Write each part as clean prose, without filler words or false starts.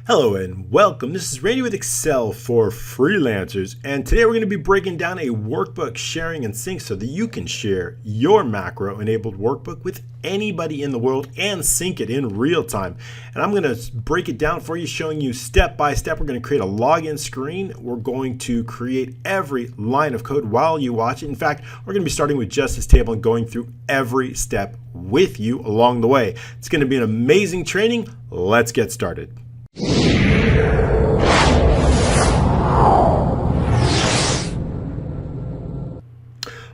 Hello and welcome. This is Randy with Excel for Freelancers, and today we're going to be breaking down a workbook sharing and sync so that you can share your macro enabled workbook with anybody in the world and sync it in real time. And I'm going to break it down for you, showing you step by step. We're going to create a login screen. We're going to create every line of code while you watch it. In fact, we're going to be starting with just this table and going through every step with you along the way. It's going to be an amazing training. Let's get started.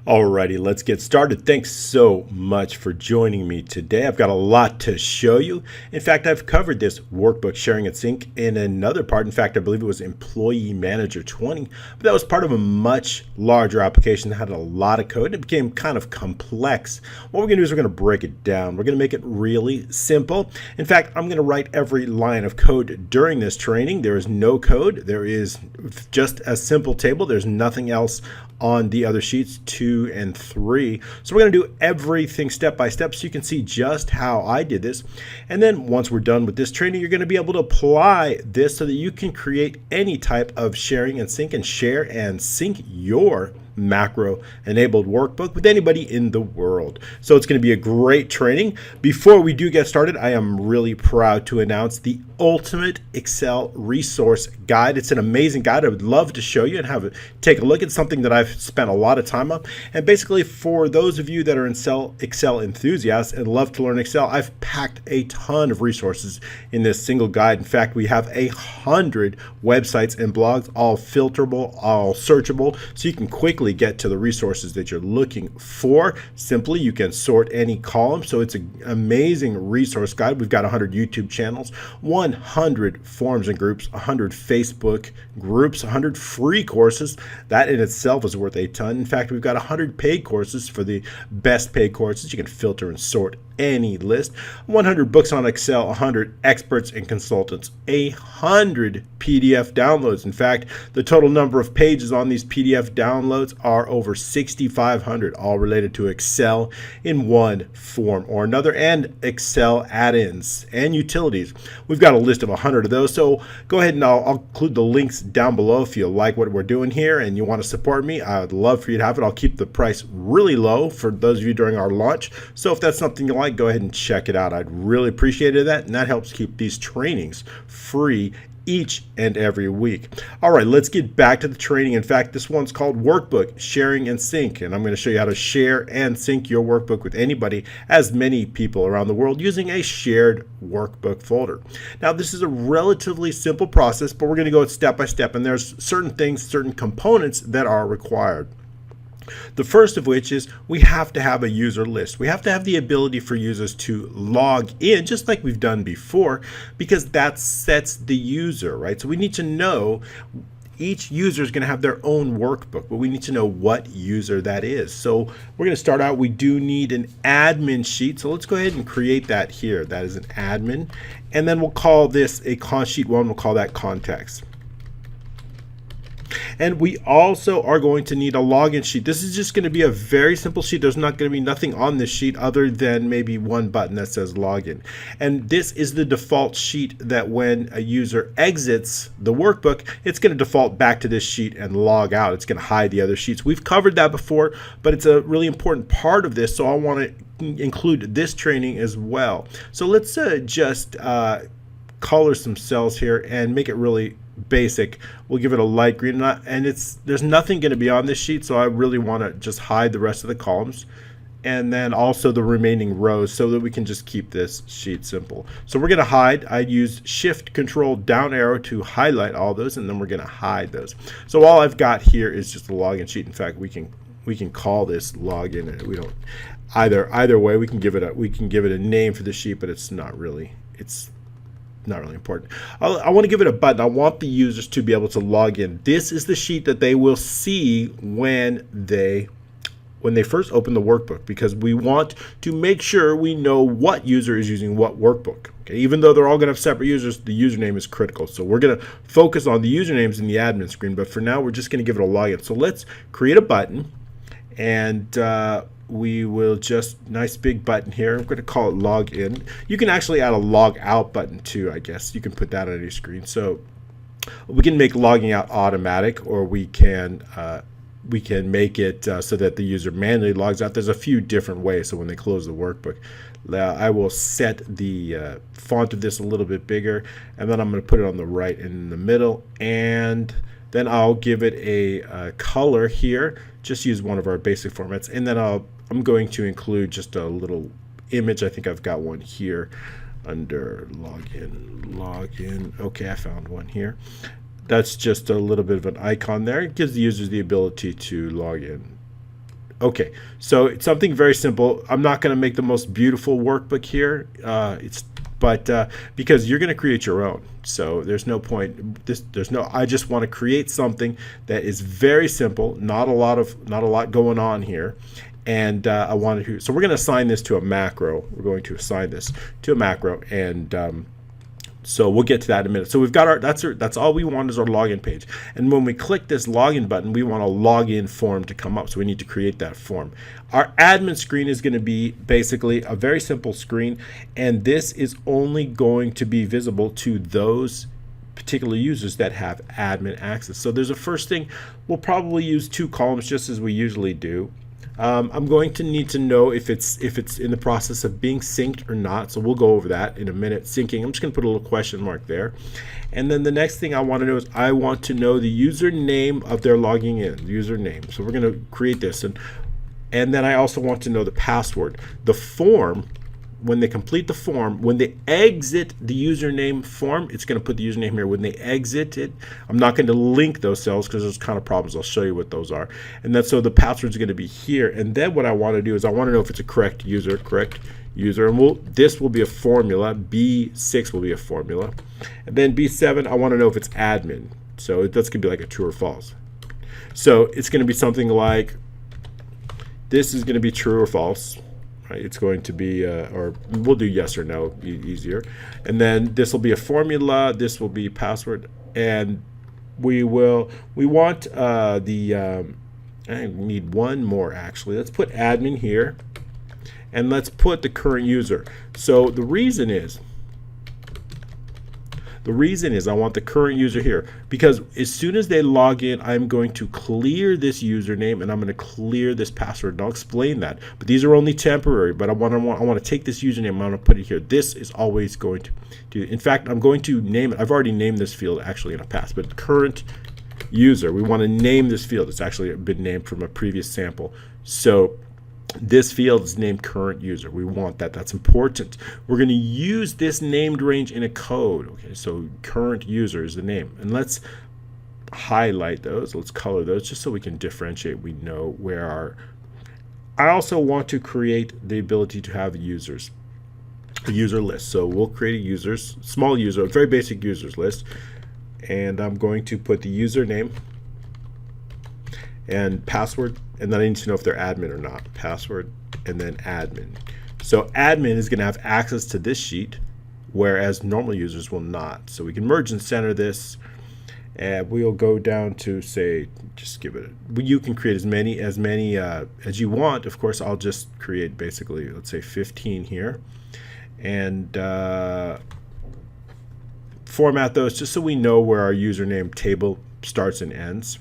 Alrighty, let's get started. Thanks so much for joining me today. I've got a lot to show you. In fact, I've covered this workbook sharing and sync in another part. In fact, I believe it was Employee Manager 20, but that was part of a much larger application that had a lot of code. It became kind of complex. What we're going to do is we're going to break it down. We're going to make it really simple. In fact, I'm going to write every line of code during this training. There is no code. There is just a simple table. There's nothing else on the other sheets 2 and 3. So we're going to do everything step by step so you can see just how I did this. And then once we're done with this training, you're going to be able to apply this so that you can create any type of sharing and sync and share and sync your macro enabled workbook with anybody in the world. So it's going to be a great training. Before we do get started, I am really proud to announce the Ultimate Excel Resource Guide. It's an amazing guide. I would love to show you and take a look at something that I've spent a lot of time on. And basically, for those of you that are Excel enthusiasts and love to learn Excel, I've packed a ton of resources in this single guide. In fact, we have 100 websites and blogs, all filterable, all searchable, so you can quickly get to the resources that you're looking for. Simply, you can sort any column. So it's an amazing resource guide. We've got 100 YouTube channels, 100 forums and groups, 100 Facebook groups, 100 free courses. That in itself is worth a ton. In fact, we've got 100 paid courses for the best paid courses. You can filter and sort any list, 100 books on Excel, 100 experts and consultants, 100 PDF downloads. In fact, the total number of pages on these PDF downloads are over 6,500, all related to Excel in one form or another, and Excel add-ins and utilities. We've got a list of 100 of those, so go ahead and I'll include the links down below if you like what we're doing here and you want to support me. I would love for you to have it. I'll keep the price really low for those of you during our launch, so if that's something you like, go ahead and check it out. I'd really appreciate that, and that helps keep these trainings free each and every week. All right, let's get back to the training. In fact, this one's called Workbook Sharing and Sync, and I'm going to show you how to share and sync your workbook with anybody, as many people around the world, using a shared workbook folder. Now, this is a relatively simple process, but we're going to go step by step, and there's certain things, certain components that are required. The first of which is we have to have a user list. We have to have the ability for users to log in, just like we've done before, because that sets the user, right? So we need to know each user is going to have their own workbook, but we need to know what user that is. So we're going to start out. We do need an admin sheet. So let's go ahead and create that here. That is an admin. And then we'll call this a sheet 1. We'll call that context. And we also are going to need a login sheet. This is just going to be a very simple sheet. There's not going to be nothing on this sheet other than maybe one button that says login. And this is the default sheet that when a user exits the workbook, it's going to default back to this sheet and log out. It's going to hide the other sheets. We've covered that before, but it's a really important part of this, so I want to include this training as well. So let's just color some cells here and make it really basic. We'll give it a light green, and there's nothing going to be on this sheet, so I really want to just hide the rest of the columns and then also the remaining rows so that we can just keep this sheet simple. So we're going to hide. I'd use Shift Control down arrow to highlight all those, and then we're going to hide those. So all I've got here is just a login sheet. In fact, we can call this login, and we don't either way. We can give it a name for the sheet, but it's not really important. I want to give it a button. I want the users to be able to log in. This is the sheet that they will see when they first open the workbook, because we want to make sure we know what user is using what workbook. Okay? Even though they're all going to have separate users, the username is critical. So we're going to focus on the usernames in the admin screen, but for now we're just going to give it a login. So let's create a button, and we will just, nice big button here. I'm going to call it log in. You can actually add a log out button too, I guess. You can put that on your screen. So we can make logging out automatic, or we can make it so that the user manually logs out. There's a few different ways. So when they close the workbook, I will set the font of this a little bit bigger, and then I'm going to put it on the right and in the middle, and then I'll give it a color here. Just use one of our basic formats, and then I'm going to include just a little image. I think I've got one here under login. Okay, I found one here. That's just a little bit of an icon there. It gives the users the ability to log in. Okay, so it's something very simple. I'm not going to make the most beautiful workbook here. Because you're going to create your own, so there's no point. I just want to create something that is very simple, not a lot going on here, and I wanted to. So we're going to assign this to a macro. We're going to assign this to a macro, and so we'll get to that in a minute. So we've got that's all we want is our login page. And when we click this login button, we want a login form to come up. So we need to create that form. Our admin screen is going to be basically a very simple screen, and this is only going to be visible to those particular users that have admin access. So there's a first thing. We'll probably use 2 columns just as we usually do. I'm going to need to know if it's in the process of being synced or not. So we'll go over that in a minute. Syncing, I'm just going to put a little question mark there. And then the next thing I want to know is I want to know the username of their logging in, username. So we're going to create this. And then I also want to know the password. The form, when they complete the form, when they exit the username form, it's going to put the username here. When they exit it, I'm not going to link those cells because there's kind of problems. I'll show you what those are. And then so the password is going to be here. And then what I want to do is I want to know if it's a correct user. And this will be a formula. B6 will be a formula. And then B7, I want to know if it's admin. So that's going to be like a true or false. So it's going to be something like, this is going to be true or false. It's going to be, or we'll do yes or no, easier. And then this will be a formula. This will be password. And we want I need one more actually. Let's put admin here. And let's put the current user. So the reason is I want the current user here, because as soon as they log in, I'm going to clear this username and I'm going to clear this password. And I'll explain that. But these are only temporary. But I want to take this username. I'm going to put it here. This is always going to do. In fact, I'm going to name it. I've already named this field actually in the past. But current user, we want to name this field. It's actually been named from a previous sample. So this field is named current user. We want that. That's important. We're going to use this named range in a code. Okay, so current user is the name. And let's highlight those. Let's color those just so we can differentiate. We know where our... I also want to create the ability to have users, a user list. So we'll create a users, small user, a very basic users list. And I'm going to put the username and password, and then I need to know if they're admin or not. Password and then admin. So admin is going to have access to this sheet, whereas normal users will not. So we can merge and center this, and we'll go down to say, just give it. You can create as many as you want. Of course, I'll just create basically, let's say 15 here, and format those just so we know where our username table starts and ends.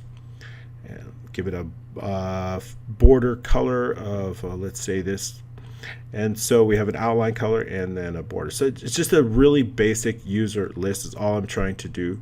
Give it a border color of let's say this, and so we have an outline color and then a border. So it's just a really basic user list is all I'm trying to do.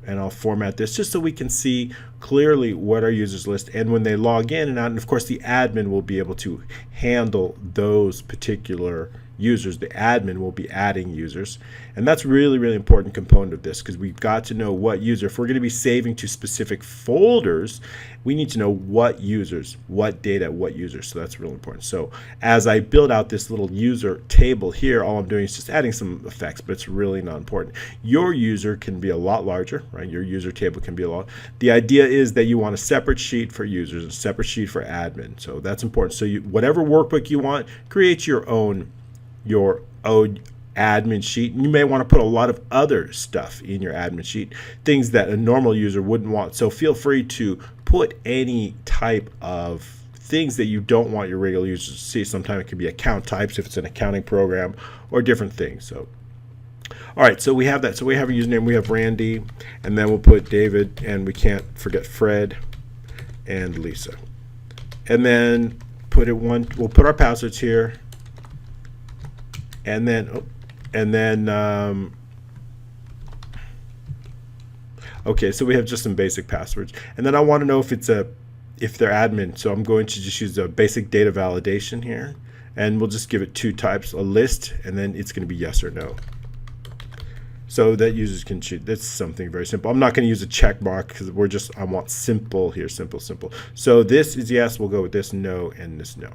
And I'll format this just so we can see clearly what our users list, and when they log in and out, and of course the admin will be able to handle those particular users. The admin will be adding users, and that's really, really important component of this, because we've got to know what user. If we're going to be saving to specific folders, we need to know what users, what data, what users. So that's really important. So as I build out this little user table here, all I'm doing is just adding some effects, but it's really not important. Your user can be a lot larger, right? Your user table can be a lot. The idea is that you want a separate sheet for users, a separate sheet for admin. So that's important. So whatever workbook you want, create your own admin sheet. You may want to put a lot of other stuff in your admin sheet, things that a normal user wouldn't want. So feel free to put any type of things that you don't want your regular users to see. Sometimes it could be account types if it's an accounting program, or different things. So all right, so we have that. So we have a username, we have Randy, and then we'll put David, and we can't forget Fred and Lisa. And then we'll put our passwords here, and then okay, so we have just some basic passwords. And then I want to know if they're admin. So I'm going to just use a basic data validation here, and we'll just give it two types, a list, and then it's going to be yes or no. So that users can choose. That's something very simple. I'm not going to use a check mark because I want simple here, simple. So this is yes, we'll go with this no, and this no.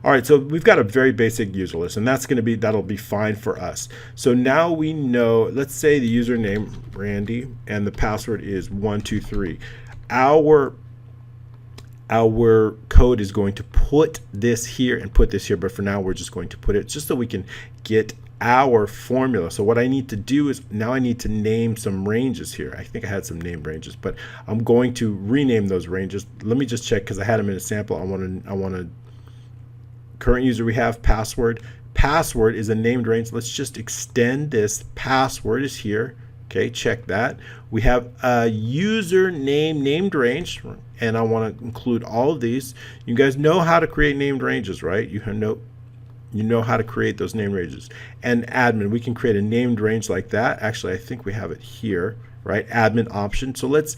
All right, so we've got a very basic user list, and that'll be fine for us. So now we know, let's say the username Randy and the password is 123. Our code is going to put this here and put this here, but for now we're just going to put it just so we can get our formula. So what I need to do is now I need to name some ranges here. I think I had some named ranges, but I'm going to rename those ranges. Let me just check because I had them in a sample. I want to current user, we have password. Password is a named range. Let's just extend this. Password is here. Okay, check that. We have a username named range, and I want to include all of these. You guys know how to create named ranges, right? You know how to create those named ranges. And admin, we can create a named range like that. Actually, I think we have it here, right? Admin option. So let's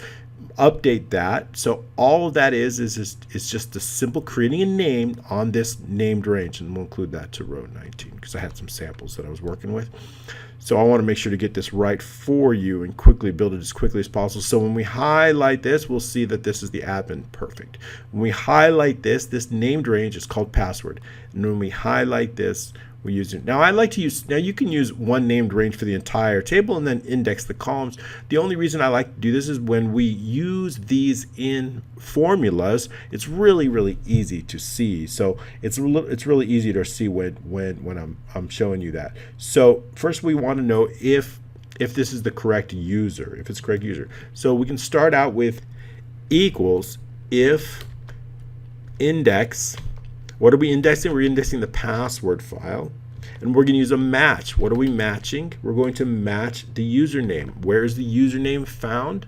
update that. So all of that is just a simple creating a name on this named range, and we'll include that to row 19 because I had some samples that I was working with. So I want to make sure to get this right for you and quickly build it as quickly as possible. So when we highlight this, we'll see that this is the admin. Perfect. When we highlight this named range is called password. And when we highlight this, we use it. Now you can use one named range for the entire table and then index the columns. The only reason I like to do this is when we use these in formulas, it's really easy to see. So it's really easy to see when I'm showing you that. So first we want to know if this is the correct user, if it's correct user. So we can start out with equals if index. What are we indexing? We're indexing the password file, and we're going to use a match. What are we matching? We're going to match the username. Where is the username found?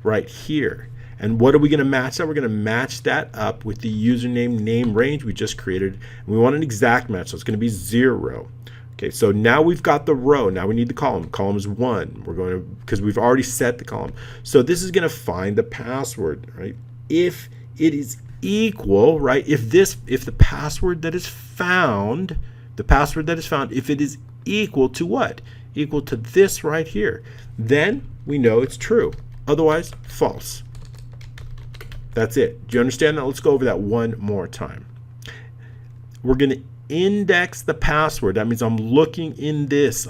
Right here. And what are we going to match that? We're going to match that up with the username name range we just created. And we want an exact match, so it's going to be 0. Okay, so now we've got the row. Now we need the column. Column is 1. We're going to, because we've already set the column. So this is going to find the password, right? If it is equal, right? If the password that is found, if it is equal to what? Equal to this right here, then we know it's true. Otherwise, false. That's it. Do you understand that? Let's go over that one more time. We're going to index the password. That means I'm looking in this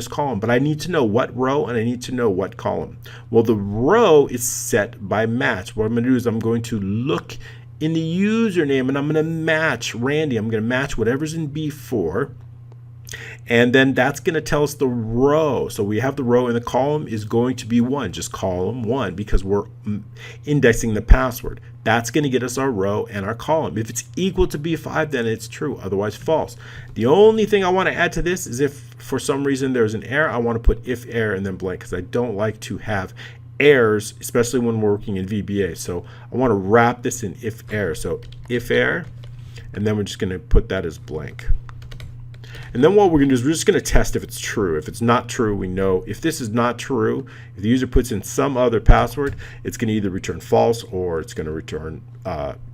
column, but I need to know what row and I need to know what column. Well, the row is set by match. What I'm going to do is I'm going to look in the username and I'm going to match Randy. I'm going to match whatever's in B4. And then that's going to tell us the row. So we have the row, and the column is going to be 1, just column 1, because we're indexing the password. That's going to get us our row and our column. If it's equal to B5, then it's true, otherwise false. The only thing I want to add to this is if for some reason there's an error, I want to put if error and then blank, because I don't like to have errors, especially when we're working in VBA. So I want to wrap this in if error. So if error, and then we're just going to put that as blank. And then what we're going to do is we're just going to test if it's true. If it's not true, we know if this is not true, if the user puts in some other password, it's going to either return false or it's going to return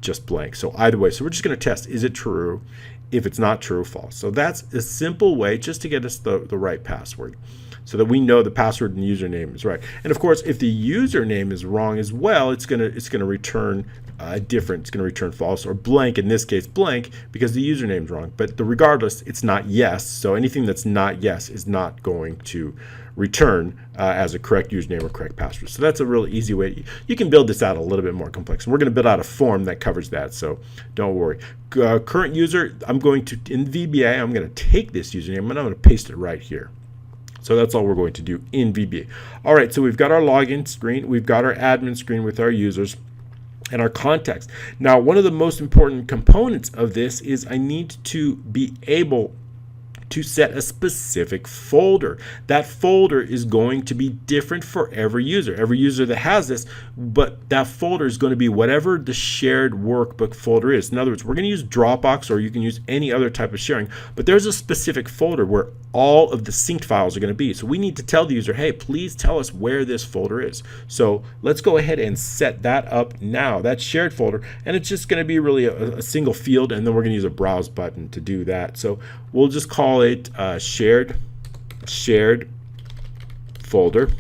just blank. So either way, so we're just going to test, is it true? If it's not true, false. So that's a simple way just to get us the right password, so that we know the password and username is right. And of course, if the username is wrong as well, it's gonna return different. It's gonna return false or blank. In this case, blank, because the username is wrong. But regardless, it's not yes. So anything that's not yes is not going to return as a correct username or correct password. So that's a really easy way. You can build this out a little bit more complex. And we're going to build out a form that covers that. So don't worry. Current user, I'm going to, in VBA, I'm going to take this username and I'm going to paste it right here. So that's all we're going to do in VBA. All right, so we've got our login screen. We've got our admin screen with our users. and our context. Now, one of the most important components of this is I need to be able to set a specific folder. That folder is going to be different for every user. Every user that has this, but that folder is going to be whatever the shared workbook folder is. In other words, we're going to use Dropbox, or you can use any other type of sharing, but there's a specific folder where all of the synced files are going to be. So we need to tell the user, hey, please tell us where this folder is. So let's go ahead and set that up now, that shared folder, and it's just going to be really a single field, and then we're going to use a browse button to do that. So we'll just call it shared folder,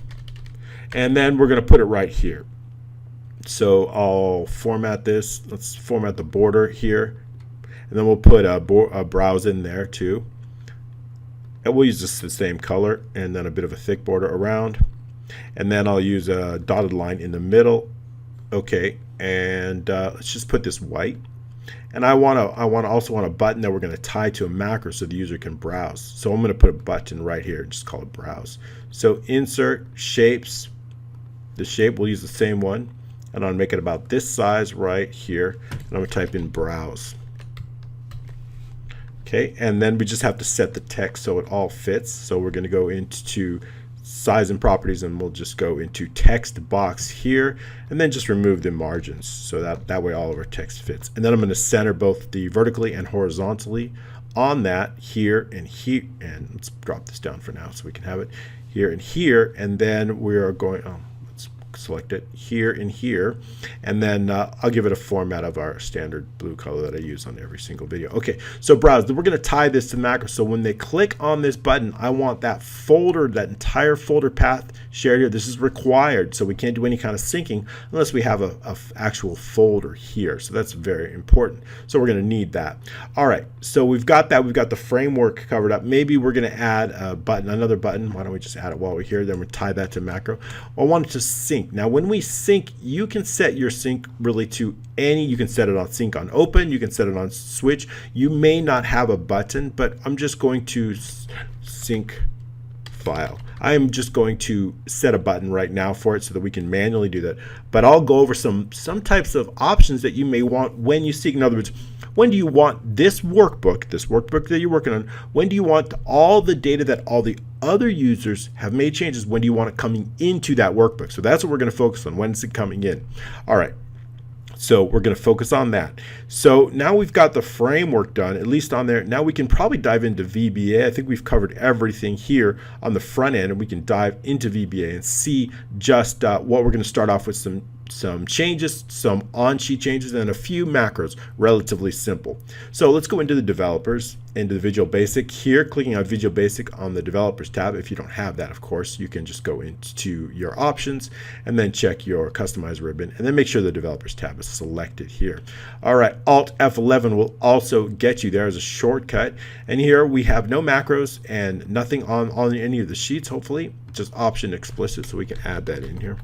and then we're going to put it right here. So I'll format this. Let's format the border here, and then we'll put a browse in there too, and we'll use just the same color and then a bit of a thick border around, and then I'll use a dotted line in the middle. Okay, and let's just put this white. And I also want a button that we're going to tie to a macro so the user can browse. So I'm going to put a button right here and just call it browse. So insert shapes. The shape, we'll use the same one, and I'll make it about this size right here, and I'm going to type in browse. Okay, and then we just have to set the text so it all fits. So we're going to go into size and properties, and we'll just go into text box here, and then just remove the margins so that way all of our text fits. And then I'm going to center both the vertically and horizontally on that here and here, and let's drop this down for now so we can have it here and here, and then we are going, let's select it here and here, and then I'll give it a format of our standard blue color that I use on every single video. Okay, so browse. We're going to tie this to macro. So when they click on this button, I want that folder, that entire folder path shared here. This is required, so we can't do any kind of syncing unless we have a actual folder here. So that's very important. So we're going to need that. All right, so we've got that. We've got the framework covered up. Maybe we're going to add a button, another button. Why don't we just add it while we're here? Then we'll tie that to macro. I want it to sync. Now, when we sync, you can set your sync really to any. You can set it on sync on open. You can set it on switch. You may not have a button, but I'm just going to sync file. I'm just going to set a button right now for it so that we can manually do that. But I'll go over some types of options that you may want when you sync. In other words, when do you want this workbook that you're working on, when do you want all the data that all the other users have made changes, when do you want it coming into that workbook? So that's what we're going to focus on. When is it coming in? All right. So we're going to focus on that. So now we've got the framework done, at least on there. Now we can probably dive into VBA. I think we've covered everything here on the front end, and we can dive into VBA and see just what we're going to start off with some changes, some on-sheet changes, and a few macros, relatively simple. So let's go into the developers, into the Visual Basic here, clicking on Visual Basic on the developers tab. If you don't have that, of course, you can just go into your options and then check your customize ribbon, and then make sure the developers tab is selected here. All right, Alt F11 will also get you there as a shortcut. And here we have no macros and nothing on any of the sheets, hopefully, just option explicit, so we can add that in here.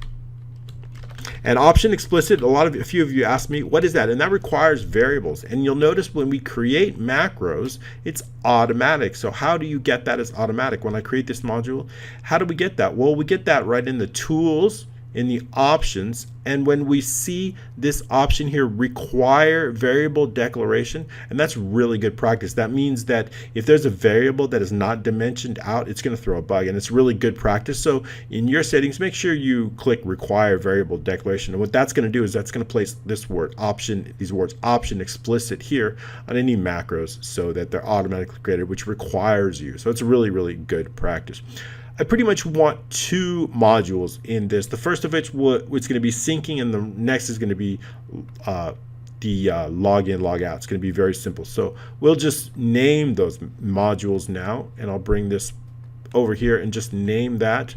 And option explicit, a few of you asked me, what is that? And that requires variables. And you'll notice when we create macros, it's automatic. So how do you get that as automatic? When I create this module, how do we get that? Well, we get that right in the tools, in the options, and when we see this option here, require variable declaration, and that's really good practice. That means that if there's a variable that is not dimensioned out, it's going to throw a bug, and it's really good practice. So in your settings, make sure you click require variable declaration, and what that's going to do is that's going to place this word option, these words option explicit here on any macros so that they're automatically created, which requires you. So it's really, really good practice. I pretty much want two modules in this. The first of which it's going to be syncing, and the next is going to be the login, logout. It's going to be very simple. So we'll just name those modules now, and I'll bring this over here and just name that.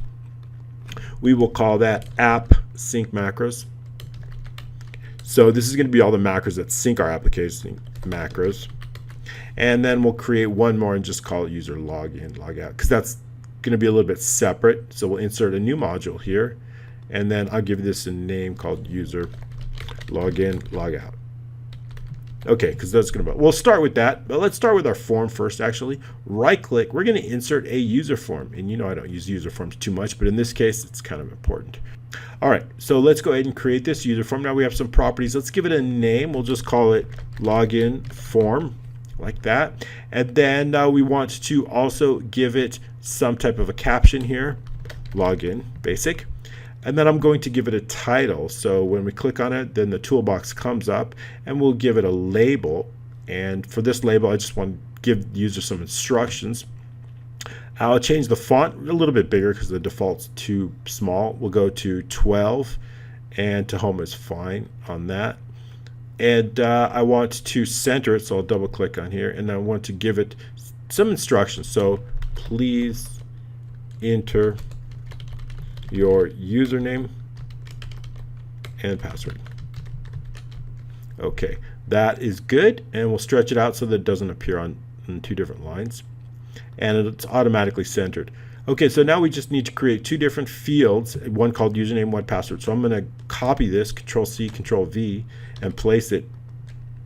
We will call that app sync macros. So this is going to be all the macros that sync our application macros. And then we'll create one more and just call it user login, logout, because that's going to be a little bit separate. So we'll insert a new module here, and then I'll give this a name called user login, logout. Okay, because that's going to be, we'll start with that, but let's start with our form first. Actually, right click, we're going to insert a user form, and you know I don't use user forms too much, but in this case it's kind of important. All right, so let's go ahead and create this user form. Now we have some properties. Let's give it a name. We'll just call it login form, like that. And then we want to also give it some type of a caption here, login basic. And then I'm going to give it a title. So when we click on it, then the toolbox comes up, and we'll give it a label. And for this label, I just want to give the user some instructions. I'll change the font a little bit bigger because the default's too small. We'll go to 12, and to home is fine on that. And I want to center it, so I'll double click on here, and I want to give it some instructions. So please enter your username and password. Okay, that is good, and we'll stretch it out so that it doesn't appear on two different lines, and it's automatically centered. Okay, so now we just need to create two different fields, one called username, one password. So I'm going to copy this, Control C, Control V, and place it.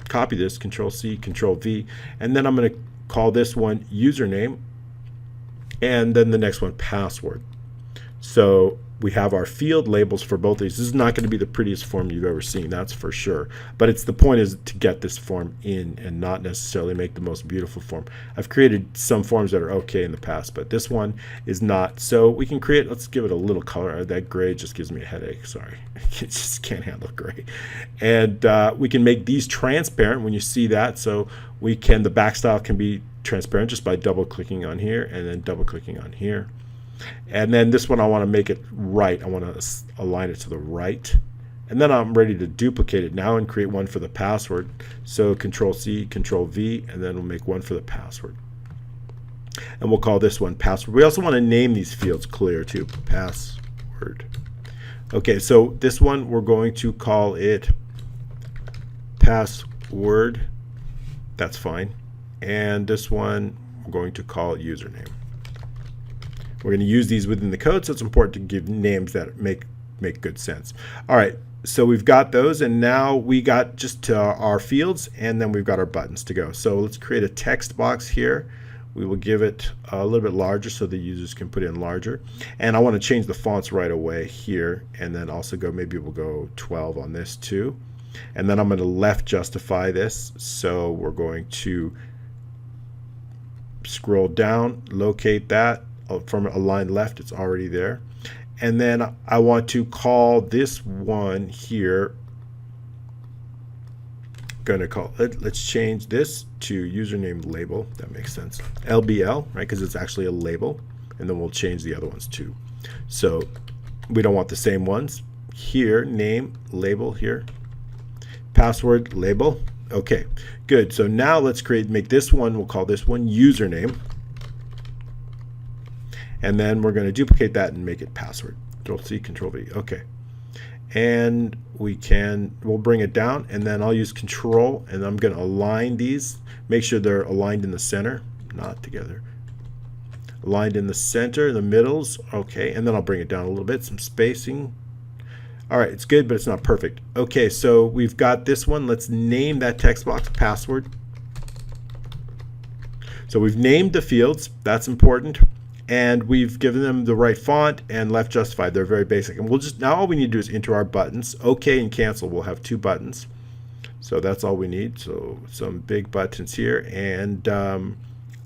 Copy this, Control C, Control V, and then I'm going to call this one username, and then the next one password. So we have our field labels for both of these. This is not going to be the prettiest form you've ever seen, that's for sure. But it's the point is to get this form in and not necessarily make the most beautiful form. I've created some forms that are okay in the past, but this one is not. So we can create, let's give it a little color. That gray just gives me a headache, sorry. I just can't handle gray. And we can make these transparent when you see that. So we can, the back style can be transparent just by double clicking on here and then double clicking on here. And then this one I want to make it right. I want to align it to the right. And then I'm ready to duplicate it now and create one for the password. So Control C, Control V, and then we'll make one for the password. And we'll call this one password. We also want to name these fields clear too. Password. Okay, so this one we're going to call it password. That's fine. And this one we're going to call it username. We're going to use these within the code, so it's important to give names that make good sense. All right, so we've got those, and now we got just our fields, and then we've got our buttons to go. So let's create a text box here. We will give it a little bit larger so the users can put in larger. And I want to change the fonts right away here, and then also go, maybe we'll go 12 on this too. And then I'm going to left justify this. So we're going to scroll down, locate that. From align left, it's already there. And then I want to call this one here, gonna call it, let's change this to username label. That makes sense. LBL, right, because it's actually a label. And then we'll change the other ones too. So we don't want the same ones. Here, name, label here. Password, label. Okay, good. So now let's make this one, we'll call this one username. And then we're going to duplicate that and make it password. Control C, Control V. Okay. And we'll bring it down, and then I'll use Control, and I'm going to align these. Make sure they're aligned in the center, not together. Aligned in the center, the middles. Okay. And then I'll bring it down a little bit, some spacing. All right, it's good, but it's not perfect. Okay, so we've got this one. Let's name that text box password. So we've named the fields. That's important. And we've given them the right font and left justified. They're very basic. And we'll just, now all we need to do is enter our buttons. OK and cancel, we'll have two buttons. So that's all we need. So some big buttons here. And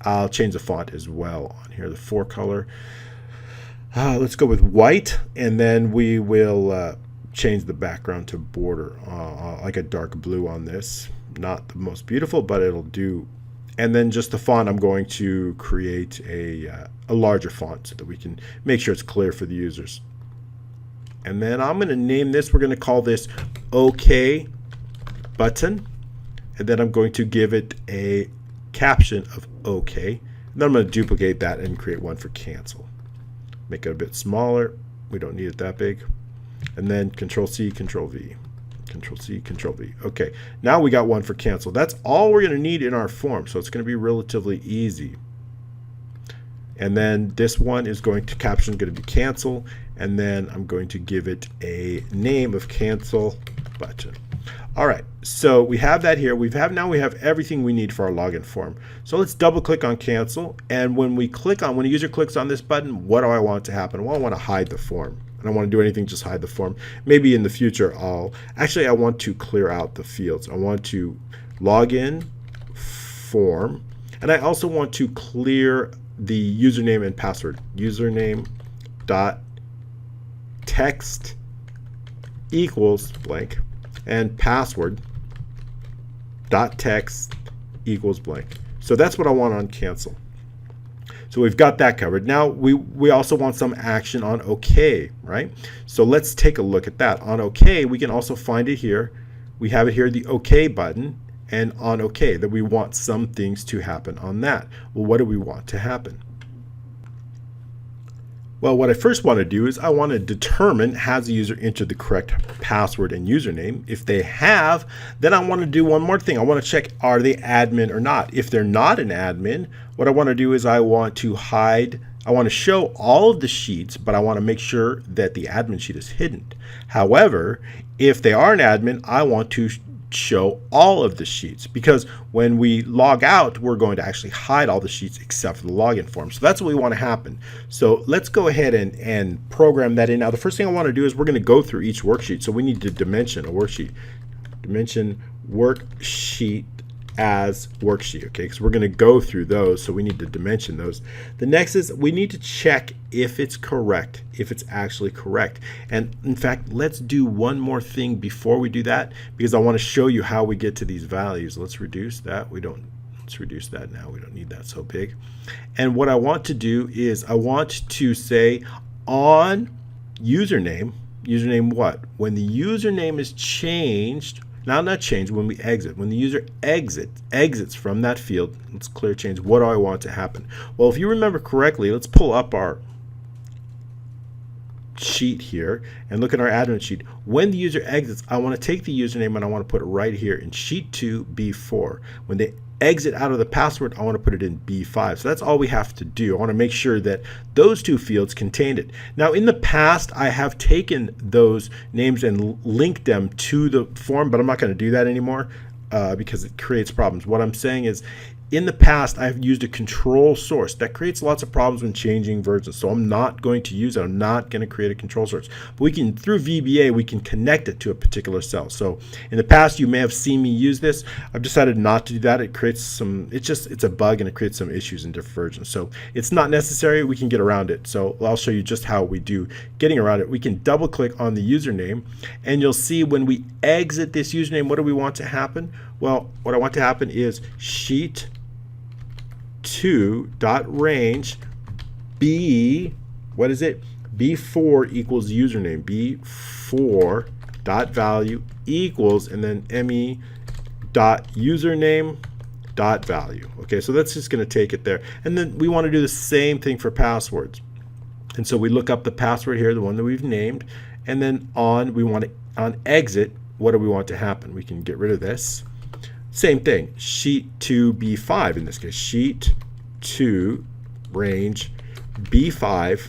I'll change the font as well on here, the 4 color. Let's go with white. And then we will change the background to border, like a dark blue on this. Not the most beautiful, but it'll do. And then just the font, I'm going to create a larger font so that we can make sure it's clear for the users. And then I'm going to name this, we're going to call this OK button. And then I'm going to give it a caption of OK. And then I'm going to duplicate that and create one for cancel. Make it a bit smaller. We don't need it that big. And then Control C, Control V. Control C, Control V. Okay, now we got one for cancel. That's all we're going to need in our form, so it's going to be relatively easy. And then this one is going to, caption going to be cancel, and then I'm going to give it a name of cancel button. All right, so we have that here. Now we have everything we need for our login form. So let's double click on cancel, and when a user clicks on this button, what do I want to happen? Well, I want to hide the form. And and I want to do anything, just hide the form. Maybe in the future I want to clear out the fields. I want to log in form, and I also want to clear the username and password. Username dot text equals blank, and password dot text equals blank. So that's what I want on cancel. So we've got that covered. Now we also want some action on OK, right? So let's take a look at that. On OK, we can also find it here. We have it here, the OK button, and on OK, that we want some things to happen on that. Well, what do we want to happen? Well, what I first want to do is I want to determine, has the user entered the correct password and username? If they have, then I want to do one more thing. I want to check, are they admin or not? If they're not an admin, what I want to do is I want to show all of the sheets, but I want to make sure that the admin sheet is hidden. However, if they are an admin, I want to show all of the sheets, because when we log out, we're going to actually hide all the sheets except for the login form. So that's what we want to happen. So let's go ahead and program that in. Now the first thing I want to do is we're going to go through each worksheet. So we need to dimension a worksheet. Dimension worksheet as worksheet, okay, because we're going to go through those, so we need to dimension those. The next is we need to check if it's correct, if it's actually correct. And in fact, let's do one more thing before we do that, because I want to show you how we get to these values. Let's reduce that. Let's reduce that now. We don't need that so big. And what I want to do is I want to say on username what? When the username is changed, now not changed, when we exit. When the user exits from that field, let's clear change. What do I want to happen? Well, if you remember correctly, let's pull up our sheet here and look at our admin sheet. When the user exits, I want to take the username and I want to put it right here in sheet 2 B4. When they exit out of the password, I want to put it in B5. So that's all we have to do. I want to make sure that those two fields contained it. Now in the past, I have taken those names and linked them to the form, but I'm not going to do that anymore because it creates problems. What I'm saying is, in the past, I've used a control source. That creates lots of problems when changing versions. So I'm not going to use it. I'm not going to create a control source. But we can, through VBA, we can connect it to a particular cell. So in the past, you may have seen me use this. I've decided not to do that. It creates some, it's a bug and it creates some issues in different versions. So it's not necessary. We can get around it. So I'll show you just how we do getting around it. We can double click on the username and you'll see when we exit this username, what do we want to happen? Well, what I want to happen is sheet 2.range b, what is it? B4 equals username. B4 dot value equals, and then me dot username dot value. Okay, so that's just going to take it there. And then we want to do the same thing for passwords. And so we look up the password here, the one that we've named, and then we want to, on exit, what do we want to happen? We can get rid of this. Same thing, sheet 2 B5 in this case, sheet 2 range B5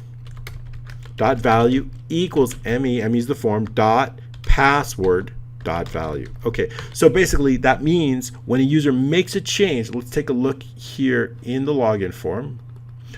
dot value equals me is the form, dot password dot value. Okay, so basically that means when a user makes a change, let's take a look here in the login form.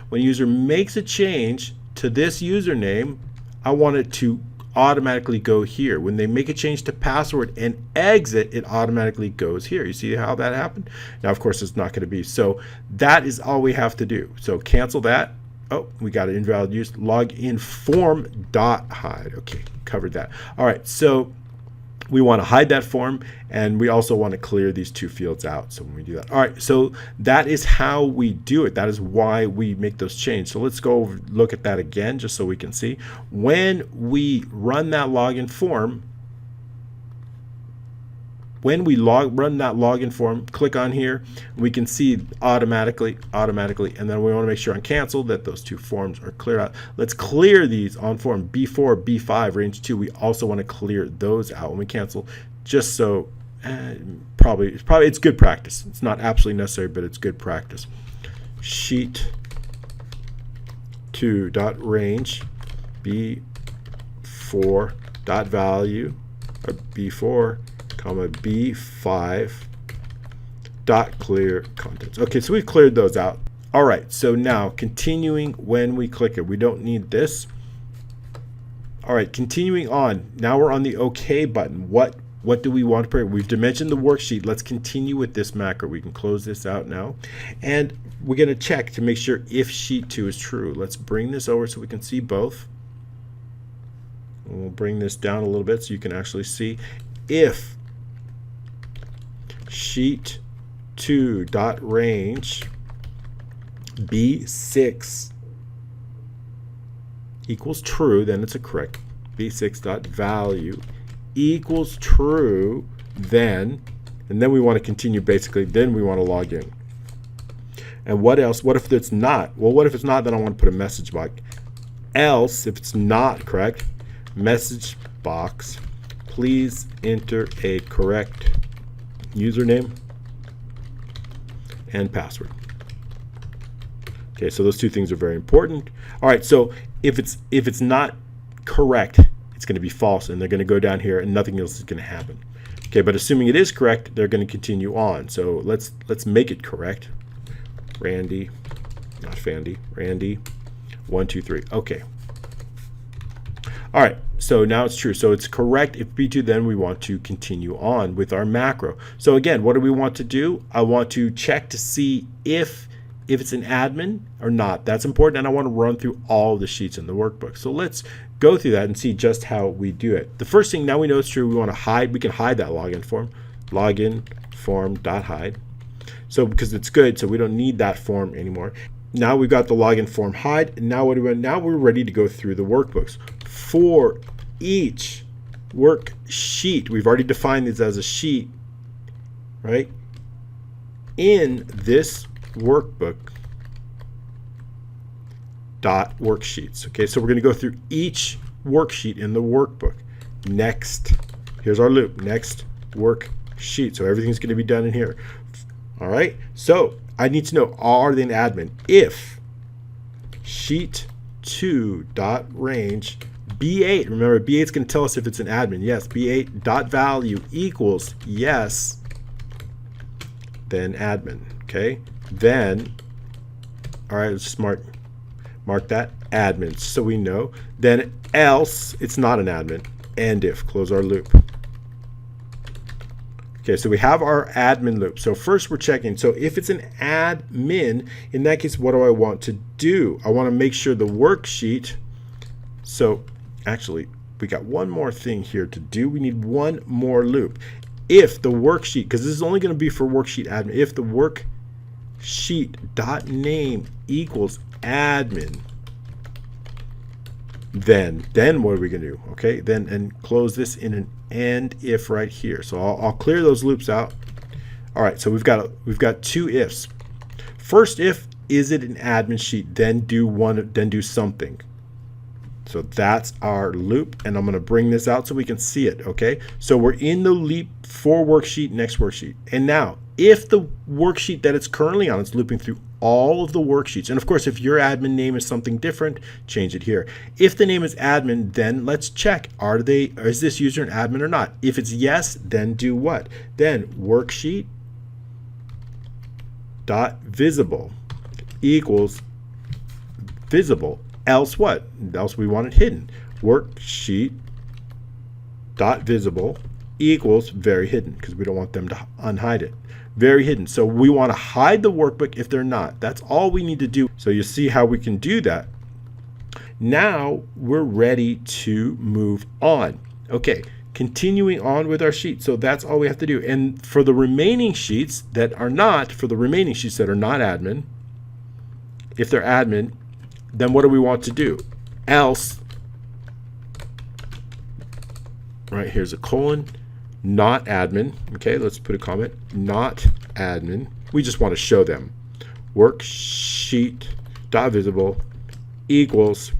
When a user makes a change to this username, I want it to automatically go here. When they make a change to password and exit, it automatically goes here. You see how that happened? Now, of course, it's not going to be. So that is all we have to do. So cancel that. Oh, we got an invalid use. Login form dot hide. Okay, covered that. All right, so we want to hide that form, and we also want to clear these two fields out. So when we do that, all right, so that is how we do it. That is why we make those changes. So let's go look at that again just so we can see. When we run that login form, run that login form, click on here, we can see automatically, and then we want to make sure on cancel that those two forms are cleared out. Let's clear these on form B4, B5, range 2. We also want to clear those out when we cancel, just so probably it's good practice. It's not absolutely necessary, but it's good practice. Sheet 2 dot range B4 dot value, or B4 comma B5 dot clear contents. Okay, so we've cleared those out. All right, so now continuing when we click it, we don't need this. All right, continuing on. Now we're on the OK button. What do we want to put? We've dimensioned the worksheet. Let's continue with this macro. We can close this out now. And we're going to check to make sure if sheet 2 is true. Let's bring this over so we can see both. And we'll bring this down a little bit so you can actually see. If sheet 2 dot range B6 equals true, then it's a correct. B6 dot value equals true, then, and then we want to continue basically, then we want to log in. And what else? What if it's not? Well, what if it's not? Then I want to put a message box. Else, if it's not correct, message box, please enter a correct username and password. Okay, so those two things are very important. All right, so if it's not correct, it's going to be false, and they're going to go down here, and nothing else is going to happen. Okay, but assuming it is correct, they're going to continue on. So let's make it correct. Randy, not Fandy. Randy, 1, 2, 3. Okay. All right, so now it's true. So it's correct if B2, then we want to continue on with our macro. So again, what do we want to do? I want to check to see if it's an admin or not. That's important, and I want to run through all the sheets in the workbook. So let's go through that and see just how we do it. The first thing, now we know it's true, we want to hide. We can hide that login form. Login form.hide. So because it's good, so we don't need that form anymore. Now we've got the login form hide, and now what do we? Now we're ready to go through the workbooks. For each worksheet, we've already defined this as a sheet, right? In this workbook dot worksheets. Okay, so we're going to go through each worksheet in the workbook. Next, here's our loop. Next worksheet. So everything's going to be done in here. All right, so I need to know, are they an admin? If sheet 2 dot range B8, remember B8 is going to tell us if it's an admin. Yes, B8 dot value equals yes, then admin. Okay, then, all right, let's just mark that admin so we know. Then else it's not an admin, and if, close our loop. Okay, so we have our admin loop. So first we're checking. So if it's an admin, in that case, what do I want to do? I want to make sure the worksheet. So actually, we got one more thing here to do. We need one more loop. If the worksheet, because this is only going to be for worksheet admin, if the worksheet dot name equals admin, then what are we going to do? Okay, then and close this in an and if right here. So I'll clear those loops out. All right, so we've got two ifs. First if, is it an admin sheet? Then do something. So that's our loop, and I'm going to bring this out so we can see it. Okay, so we're in the loop for worksheet, next worksheet, and now if the worksheet that it's currently on is looping through all of the worksheets, and of course if your admin name is something different, change it here. If the name is admin, then let's check, is this user an admin or not? If it's yes, then do what? Then worksheet dot visible equals visible, else what? Else we want it hidden. Worksheet dot visible equals very hidden, because we don't want them to unhide it. Very hidden. So we want to hide the workbook if they're not. That's all we need to do. So you see how we can do that. Now we're ready to move on. Okay, continuing on with our sheet. So that's all we have to do. And for the remaining sheets that are not, admin, if they're admin, then what do we want to do? Else, right, here's a colon, not admin. Okay, let's put a comment, not admin. We just want to show them. Worksheet dot visible equals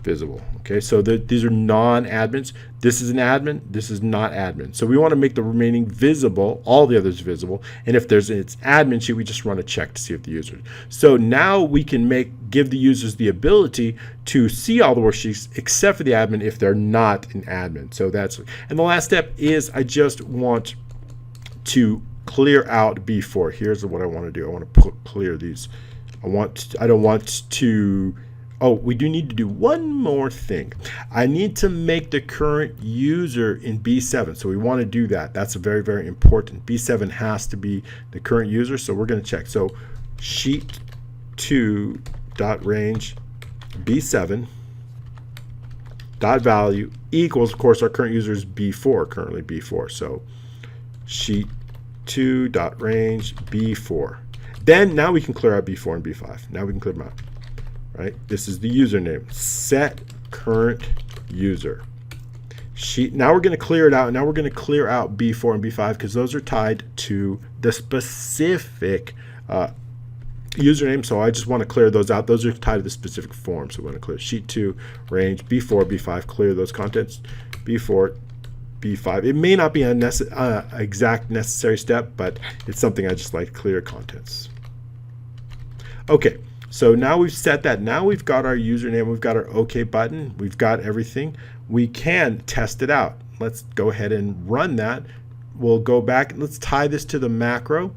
visible. Okay, so these are non-admins. This is an admin, this is not admin. So we want to make the remaining visible, all the others visible, and if it's admin sheet, we just run a check to see if the user. So now we can give the users the ability to see all the worksheets except for the admin if they're not an admin. So and the last step is I just want to clear out B4. Here's what I want to do. I want to clear these. I don't want to Oh, we do need to do one more thing. I need to make the current user in B7. So we want to do that. That's very, very important. B7 has to be the current user. So we're going to check. So sheet2 dot range B7 dot value equals, of course, our current user is B4, currently B4. So sheet2 dot range B4. Then now we can clear out B4 and B5. Now we can clear them out. Right? This is the username. Set current user. Now we're going to clear it out. Now we're going to clear out B4 and B5 because those are tied to the specific username. So I just want to clear those out. Those are tied to the specific form. So we're going to clear sheet 2, range, B4, B5, clear those contents. B4, B5. It may not be an exact necessary step, but it's something I just like, clear contents. Okay. So now we've set that. Now we've got our username. We've got our OK button. We've got everything. We can test it out. Let's go ahead and run that. We'll go back. Let's tie this to the macro.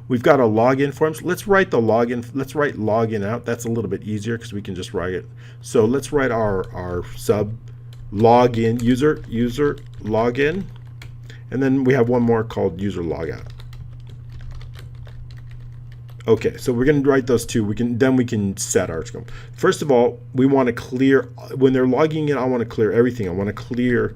We've got our login forms. Let's write the login. Let's write login out. That's a little bit easier because we can just write it. So let's write our sub login user login, and then we have one more called user logout. Okay, so we're going to write those two. Then we can set our scope. First of all, we want to clear when they're logging in. I want to clear everything. I want to clear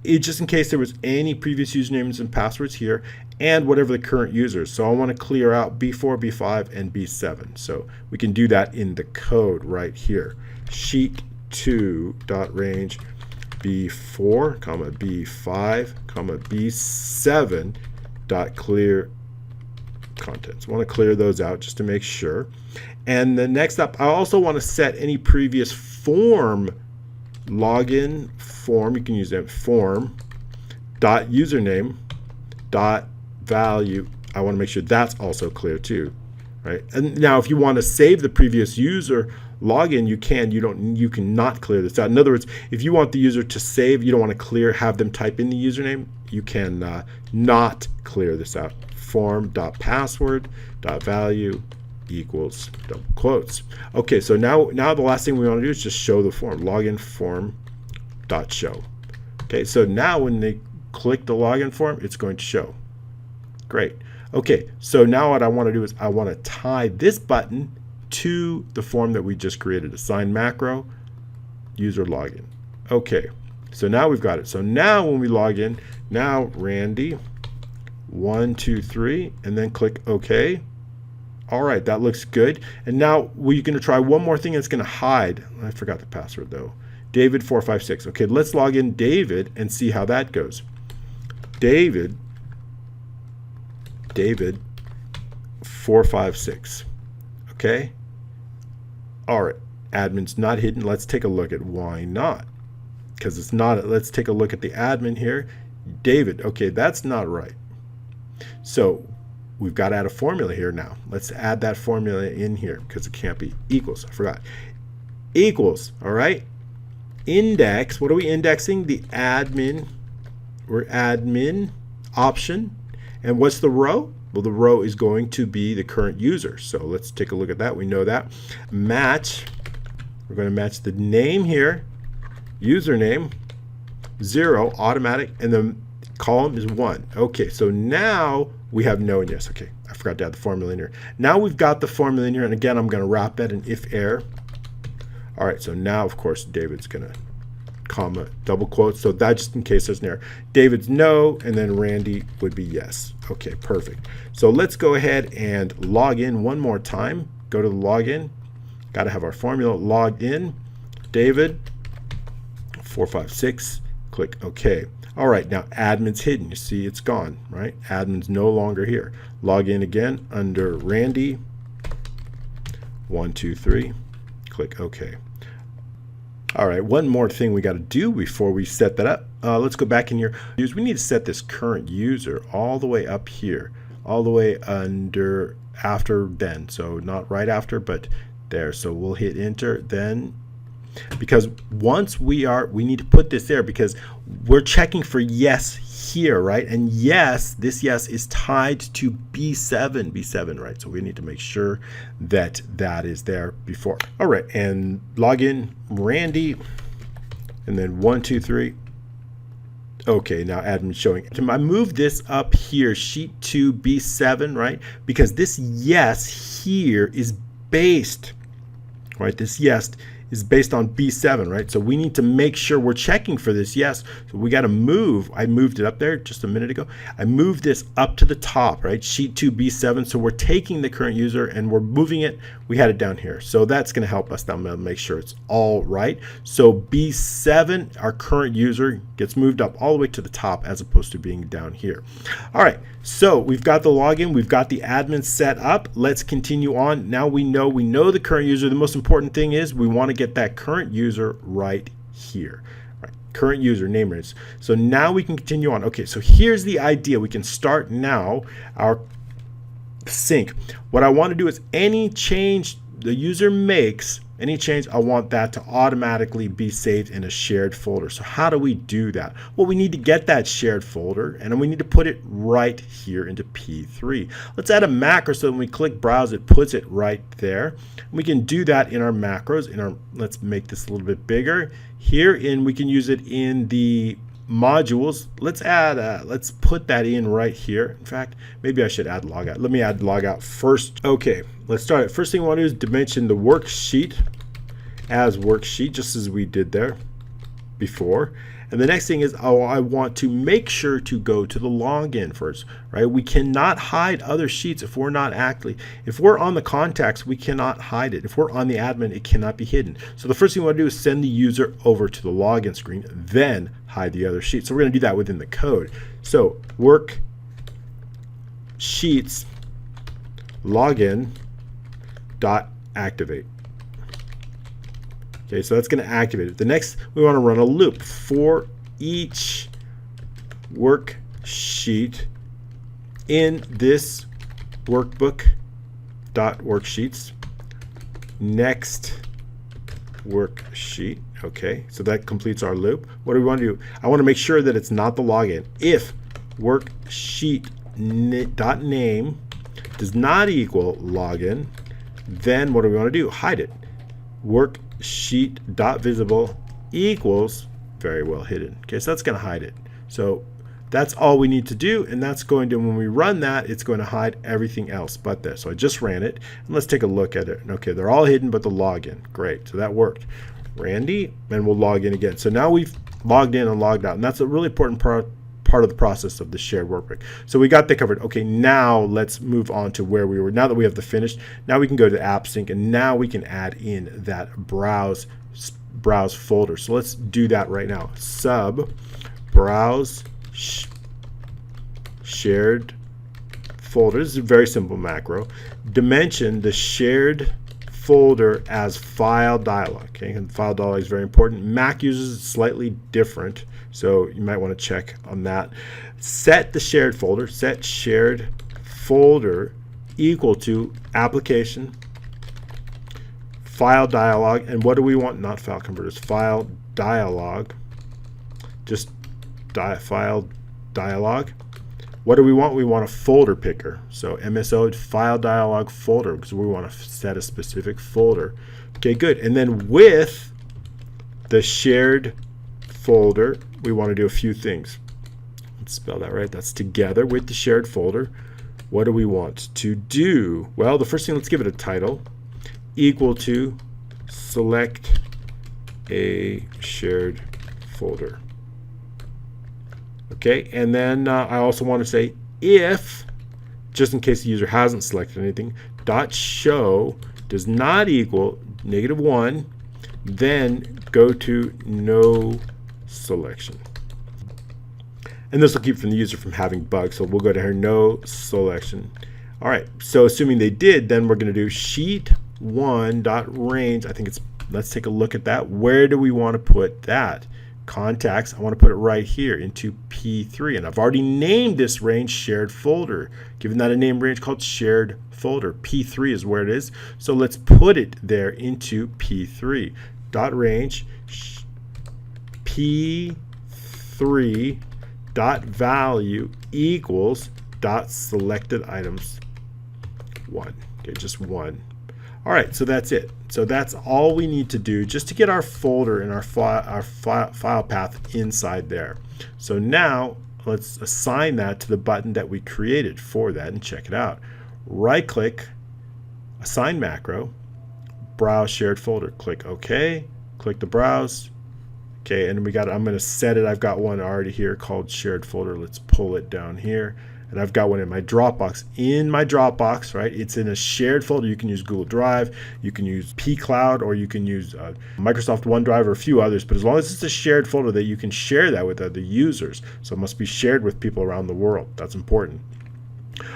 it just in case there was any previous usernames and passwords here, and whatever the current users. So I want to clear out B4, B5, and B7. So we can do that in the code right here. Sheet2 dot range B4, comma B5, comma B7 dot clear contents. I want to clear those out just to make sure. And the next up, I also want to set any previous form login form. You can use that form dot username dot value. I want to make sure that's also clear too, right? And now if you want to save the previous user login, you can. You cannot clear this out. In other words, if you want the user to save, you don't want to have them type in the username, you can not clear this out. Form.password.value equals double quotes. Okay, so now the last thing we want to do is just show the form. Login form.show. Okay, so now when they click the login form, it's going to show. Great. Okay, so now what I want to do is I want to tie this button to the form that we just created. Assign macro, user login. Okay, so now we've got it. So now when we log in, now Randy 1, 2, 3, and then click OK. All right, that looks good. And now we're going to try one more thing that's going to hide. I forgot the password though. David 456. Okay, let's log in David and see how that goes. David 456. Okay. All right, admin's not hidden. Let's take a look at why not. Because it's not. Let's take a look at the admin here. David. Okay, that's not right. So we've got to add a formula here now. Let's add that formula in here because it can't be equals. I forgot. Equals, all right? Index, what are we indexing? The admin. We're admin option. And what's the row? Well, the row is going to be the current user. So let's take a look at that. We know that. Match. We're going to match the name here. Username, 0, automatic, and the column is 1. Okay, so now we have no and yes. Okay, I forgot to add the formula in here. Now we've got the formula in here, and again, I'm going to wrap that in if error. All right, so now, of course, David's going to comma, double quotes, so that just in case there's an error. David's no, and then Randy would be yes. Okay, perfect. So let's go ahead and log in one more time. Go to the login. Got to have our formula. Log in. David 456. Click OK. All right, now admin's hidden. You see it's gone, right? Admin's no longer here. Log in again under Randy 1, 2, 3. Click OK. All right, one more thing we got to do before we set that up. Let's go back in here. We need to set this current user all the way up here, all the way under after then. So not right after, but there. So we'll hit enter then, because once we need to put this there because we're checking for yes here, right? And yes, this yes is tied to B7, right? So we need to make sure that that is there before. All right, and log in Randy, and then 1, 2, 3. Okay, now admin showing. I move this up here, sheet 2, B7, right? Because this yes here is based, right? This yes is based on B7, right? So we need to make sure we're checking for this yes. So we got to move. I moved it up there just a minute ago. I moved this up to the top, right? Sheet 2 B7. So we're taking the current user and we're moving it. We had it down here. So that's going to help us now make sure it's all right. So B7, our current user, gets moved up all the way to the top as opposed to being down here. All right. So we've got the login, we've got the admin set up. Let's continue on. Now we know the current user. The most important thing is we want to get that current user right here. Right. Current user name range. So now we can continue on. Okay, so here's the idea. We can start now our sync. What I want to do is any change the user makes, any change, I want that to automatically be saved in a shared folder. So how do we do that? Well, we need to get that shared folder and then we need to put it right here into P3. Let's add a macro so when we click browse, it puts it right there. We can do that in our macros. Let's make this a little bit bigger. Here we can use it in the modules. Let's put that in right here. In fact, maybe I should add logout. Let me add logout first. Okay, let's start it. First thing we want to do is dimension the worksheet as worksheet, just as we did there before. And the next thing is, I want to make sure to go to the login first, right? We cannot hide other sheets if we're not if we're on the contacts, we cannot hide it. If we're on the admin, it cannot be hidden. So the first thing we want to do is send the user over to the login screen, then hide the other sheets. So we're going to do that within the code. So worksheets login dot activate. Okay, so that's going to activate it. The next, we want to run a loop for each worksheet in this workbook.worksheets. Next worksheet. Okay, so that completes our loop. What do we want to do? I want to make sure that it's not the login. If worksheet.name does not equal login, then what do we want to do? Hide it. Worksheet.visible equals very well hidden. Okay, so that's going to hide it. So that's all we need to do, and that's going to, when we run that, it's going to hide everything else but this. So I just ran it, and let's take a look at it. Okay, they're all hidden but the login. Great, so that worked. Randy, and we'll log in again. So now we've logged in and logged out, and that's a really important part of the process of the shared workbook. So we got that covered. Okay, now let's move on to where we were. Now that we have the finished, now we can go to app sync, and now we can add in that browse folder. So let's do that right now. Sub browse shared folder. This is a very simple macro. Dimension the shared folder as file dialog. Okay, and file dialog is very important. Mac uses it slightly different, so you might want to check on that. Set the shared folder. Set shared folder equal to application file dialog, and what do we want? Not file converters. File dialog. Just file dialog. What do we want? We want a folder picker. So MSO file dialog folder, because we want to set a specific folder. Okay, good. And then with the shared folder, we want to do a few things. Let's spell that right. That's together with the shared folder. What do we want to do? Well, the first thing, let's give it a title. Equal to select a shared folder. Okay, and then I also want to say if, just in case the user hasn't selected anything, dot show does not equal -1, then go to no selection. And this will keep from the user from having bugs, so we'll go to here, no selection. All right, so assuming they did, then we're going to do sheet1.range. I think it's, let's take a look at that. Where do we want to put that? Contacts, I want to put it right here into P3, and I've already named this range shared folder, given that a name range called shared folder. P3 is where it is, so let's put it there into P3 dot range P3 dot value equals dot selected items 1. Okay, just 1. All right, so that's it. So that's all we need to do just to get our folder and our file path inside there. So now let's assign that to the button that we created for that and check it out. Right click, assign macro, browse shared folder, click OK, click the browse. Okay, and I'm going to set it. I've got one already here called shared folder. Let's pull it down here. And I've got one in my Dropbox. In my Dropbox, right, it's in a shared folder. You can use Google Drive, you can use pCloud, or you can use Microsoft OneDrive or a few others. But as long as it's a shared folder that you can share that with other users. So it must be shared with people around the world. That's important.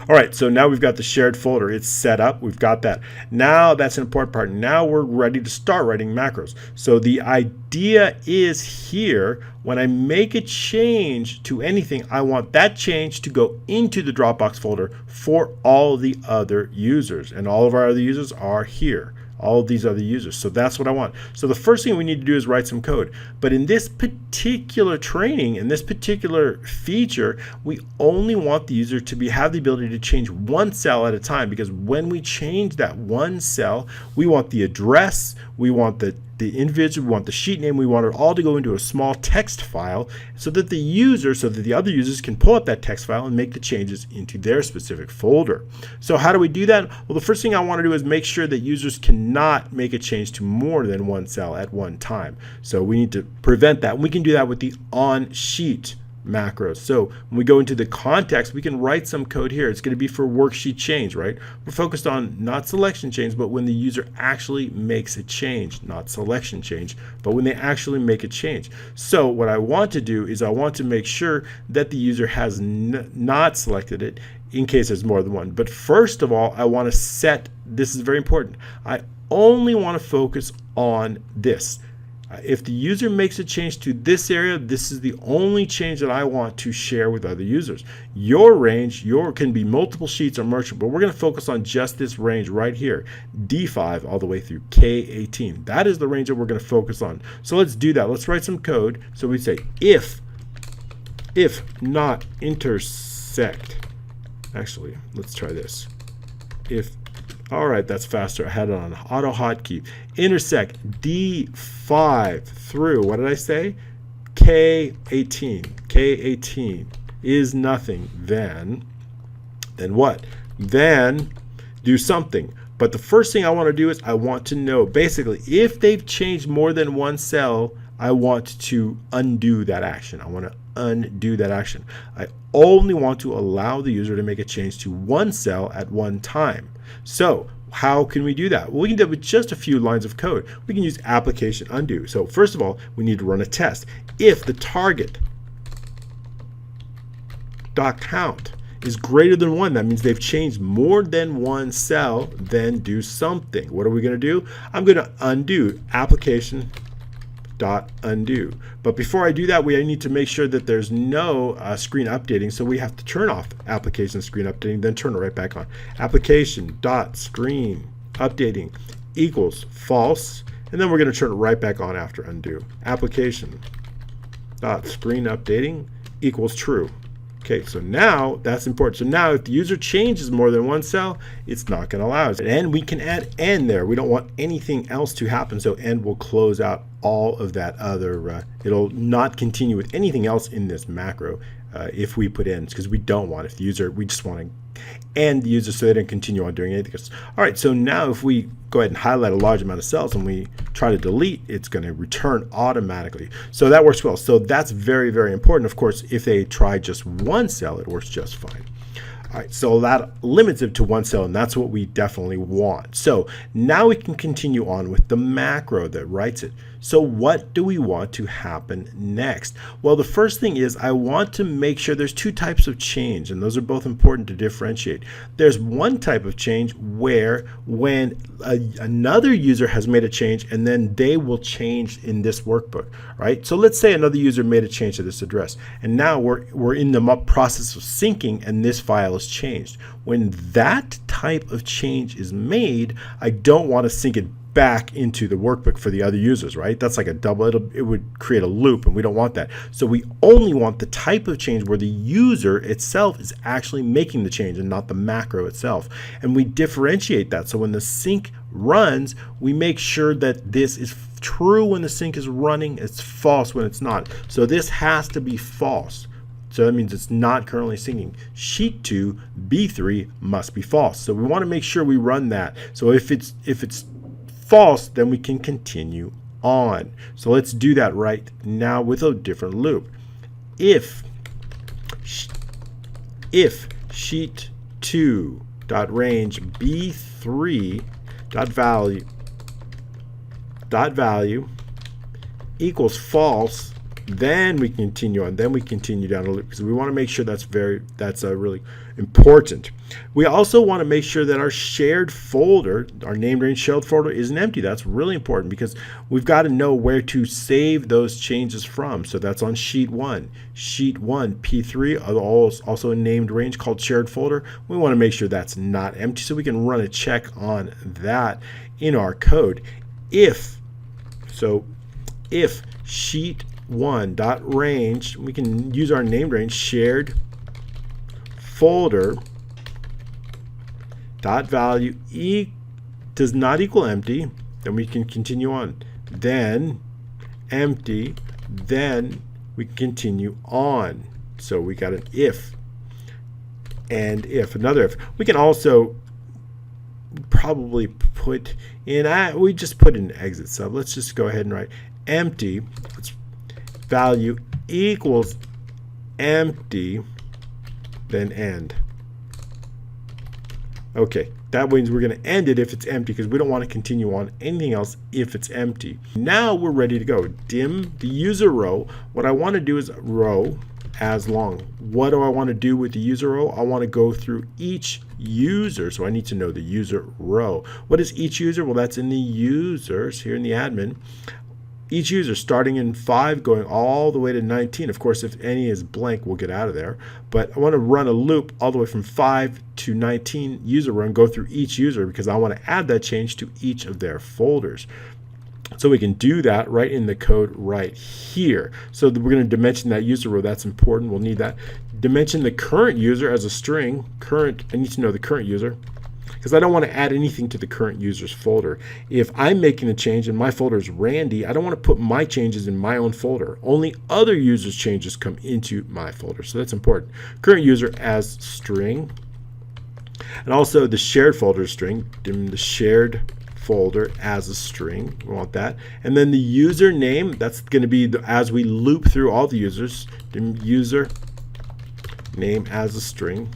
All right, so now we've got the shared folder. It's set up. We've got that. Now that's an important part. Now we're ready to start writing macros. So the idea is here, when I make a change to anything, I want that change to go into the Dropbox folder for all the other users. And all of our other users are here. All of these other users. So that's what I want. So the first thing we need to do is write some code. But in this particular training, in this particular feature, we only want the user to have the ability to change one cell at a time, because when we change that one cell, we want the address, we want the individual, we want the sheet name, we want it all to go into a small text file so that the other users can pull up that text file and make the changes into their specific folder. So how do we do that? Well, the first thing I want to do is make sure that users cannot make a change to more than one cell at one time. So we need to prevent that. And we can do that with the on sheet macros. So when we go into the context, we can write some code here. It's going to be for worksheet change, right? We're focused on not selection change, but when the user actually makes a change, not selection change, but when they actually make a change. So what I want to do is I want to make sure that the user has not selected it in case there's more than one. But first of all, I want to set, this is very important, I only want to focus on this. If the user makes a change to this area, this is the only change that I want to share with other users. Your range, can be multiple sheets or merchant, but we're going to focus on just this range right here, D5 all the way through K18. That is the range that we're going to focus on. So let's do that. Let's write some code. So we say if not intersect. Actually, let's try this. All right, that's faster. I had it on auto hotkey. Intersect D5 through, what did I say? K18. K18 is nothing. Then what? Then do something. But the first thing I want to do is I want to know, basically, if they've changed more than one cell, I want to undo that action. I want to undo that action. I only want to allow the user to make a change to one cell at one time. So how can we do that? Well, we can do it with just a few lines of code. We can use application undo. So first of all, we need to run a test. If the target .count is greater than 1, that means they've changed more than one cell, then do something. What are we going to do? I'm going to undo application undo. But before I do that, we need to make sure that there's no screen updating. So we have to turn off application screen updating, then turn it right back on. Application screen updating equals false, and then we're going to turn it right back on after undo. Application screen updating equals true. Okay, so now that's important. So now if the user changes more than one cell, it's not going to allow us. And we can add end there. We don't want anything else to happen. So end will close out all of that other, it'll not continue with anything else in this macro if we put ends, because we don't want, if the user, we just want to end the user so they don't continue on doing anything. All right, so now if we go ahead and highlight a large amount of cells and we try to delete, it's going to return automatically. So that works well. So that's very, very important. Of course, if they try just one cell, it works just fine. All right, so that limits it to one cell, and that's what we definitely want. So now we can continue on with the macro that writes it. So what do we want to happen next? Well, the first thing is I want to make sure there's two types of change, and those are both important to differentiate. There's one type of change where when another user has made a change, and then they will change in this workbook, right? So let's say another user made a change to this address, and now we're in the process of syncing, and this file is changed. When that type of change is made, I don't want to sync it back into the workbook for the other users, right? That's like a double, it would create a loop, and we don't want that. So we only want the type of change where the user itself is actually making the change and not the macro itself. And we differentiate that. So when the sync runs, we make sure that this is true when the sync is running, it's false when it's not. So this has to be false. So that means it's not currently syncing. Sheet 2, B3 must be false. So we want to make sure we run that. So if it's false, then we can continue on. So let's do that right now with a different loop. If sheet 2 dot range B3 dot value equals false, then we continue on. Then we continue down the loop because we want to make sure that's really important. We also want to make sure that our shared folder, our named range shared folder, isn't empty. That's really important because we've got to know where to save those changes from. So that's on sheet 1. Sheet 1, P3, also a named range called shared folder. We want to make sure that's not empty so we can run a check on that in our code. If sheet 1 dot range, we can use our named range shared folder dot value does not equal empty, then we can continue on. Then empty, then we can continue on. So we got an if and if, another if. We can also probably put in, we just put in exit sub. Let's just go ahead and write empty value equals empty, then end. Okay, that means we're going to end it if it's empty because we don't want to continue on anything else if it's empty. Now we're ready to go. Dim the user row. What I want to do is row as long. What do I want to do with the user row? I want to go through each user, so I need to know the user row. What is each user? Well, that's in the users here in the admin. Each user starting in 5 going all the way to 19. Of course, if any is blank, we'll get out of there. But I want to run a loop all the way from 5 to 19 user row and go through each user because I want to add that change to each of their folders. So we can do that right in the code right here. So we're going to dimension that user row. That's important. We'll need that. Dimension the current user as a string. Current, I need to know the current user, because I don't want to add anything to the current user's folder. If I'm making a change and my folder is Randy, I don't want to put my changes in my own folder. Only other users' changes come into my folder. So that's important. Current user as string. And also the shared folder string, the shared folder as a string. We want that. And then the username, that's going to be as we loop through all the users, the user name as a string.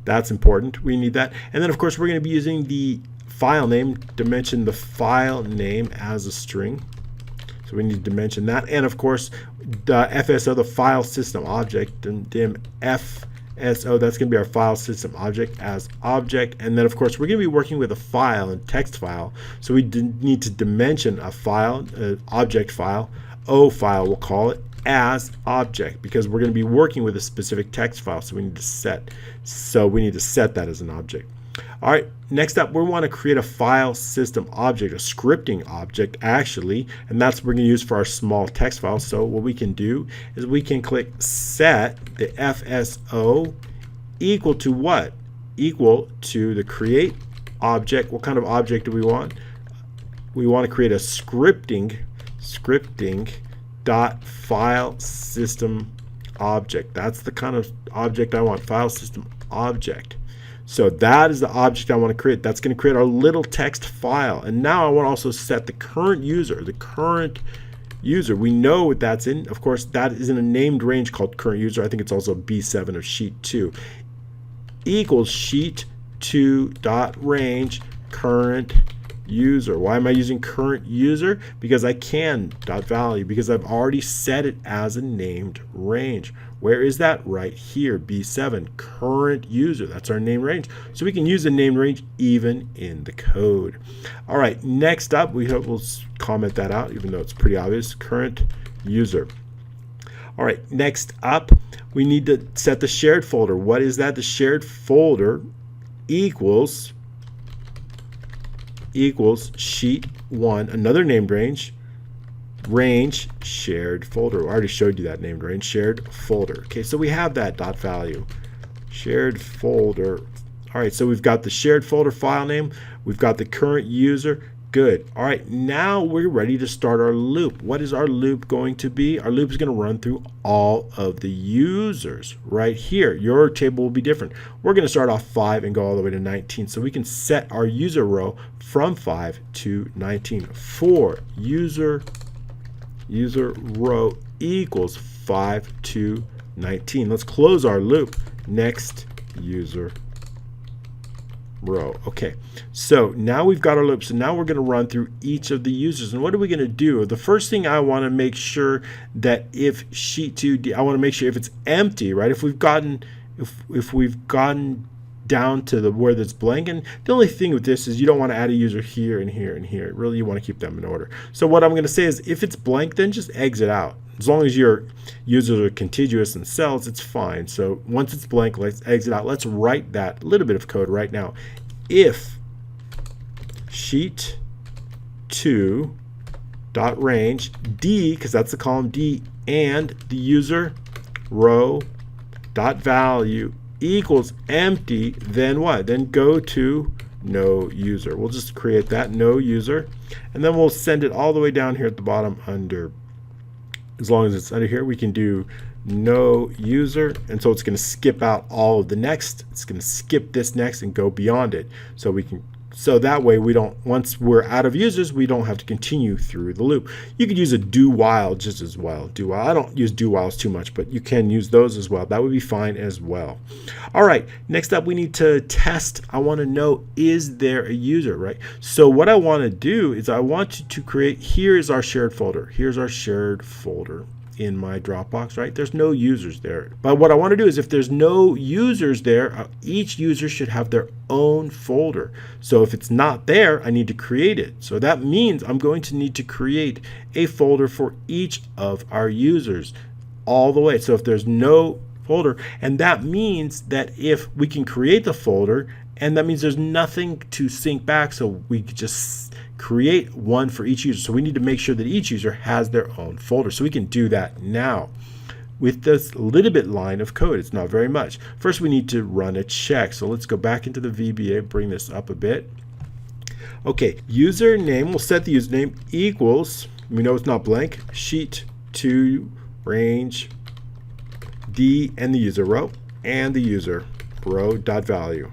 That's important. We need that. And then, of course, we're going to be using the file name, dimension the file name as a string. So we need to dimension that. And, of course, the FSO, the file system object, and dim FSO, that's going to be our file system object as object. And then, of course, we're going to be working with a file and text file. So we need to dimension a file, an object file, O file we'll call it, as object because we're going to be working with a specific text file, so we need to set that as an object. All right, next up we want to create a file system object, a scripting object actually, and that's what we're going to use for our small text file. So what we can do is we can click set the FSO equal to what? Equal to the create object. What kind of object do we want? We want to create a scripting dot file system object. That's the kind of object I want, file system object. So that is the object I want to create. That's going to create our little text file. And now I want to also set the current user. We know what that's in. Of course, that is in a named range called current user. I think it's also B7 of sheet 2 equals sheet 2 dot range current user. Why am I using current user? Because I can dot value, because I've already set it as a named range. Where is that? Right here, B7, current user. That's our name range. So we can use the name range even in the code. All right, next up, we'll comment that out, even though it's pretty obvious, current user. All right, next up, we need to set the shared folder. What is that? The shared folder equals equals sheet 1, another named range, shared folder. I already showed you that named range, shared folder. Okay, so we have that dot value, shared folder. All right, so we've got the shared folder file name, we've got the current user. Good. All right, now we're ready to start our loop. What is our loop going to be? Our loop is going to run through all of the users right here. Your table will be different. We're going to start off 5 and go all the way to 19. So we can set our user row from 5 to 19. For user row equals 5 to 19. Let's close our loop. Next user row. Okay, so now we've got our loop. So now we're going to run through each of the users. And what are we going to do? The first thing I want to make sure that if sheet 2, I want to make sure if it's empty, right? If we've gotten down to the where that's blank, and the only thing with this is you don't want to add a user here and here and here. Really, you want to keep them in order. So what I'm going to say is if it's blank, then just exit out. As long as your users are contiguous in cells, it's fine. So once it's blank, let's exit out. Let's write that little bit of code right now. If sheet 2 dot range D, because that's the column D, and the user row dot value equals empty, then what? Then go to no user. We'll just create that no user, and then we'll send it all the way down here at the bottom under. As long as it's under here, we can do no user, and so it's going to skip out all of the next. It's going to skip this next and go beyond it. So we can, so that way we don't, once we're out of users, we don't have to continue through the loop. You could use a do while just as well. Do while, I don't use do whiles too much, but you can use those as well. That would be fine as well. All right, next up we need to test. I want to know, is there a user, right? So what I want to do is I want to create, here is our shared folder. Here's our shared folder in my Dropbox, right? There's no users there. But what I want to do is if there's no users there, each user should have their own folder. So if it's not there, I need to create it. So that means I'm going to need to create a folder for each of our users all the way. So if there's no folder, and that means that if we can create the folder, and that means there's nothing to sync back, so we could just create one for each user. So we need to make sure that each user has their own folder. So we can do that now with this little bit line of code. It's not very much. First we need to run a check. So let's go back into the VBA, bring this up a bit. Okay, username, we'll set the username equals, we know it's not blank, sheet 2 range D and the user row and the user row dot value.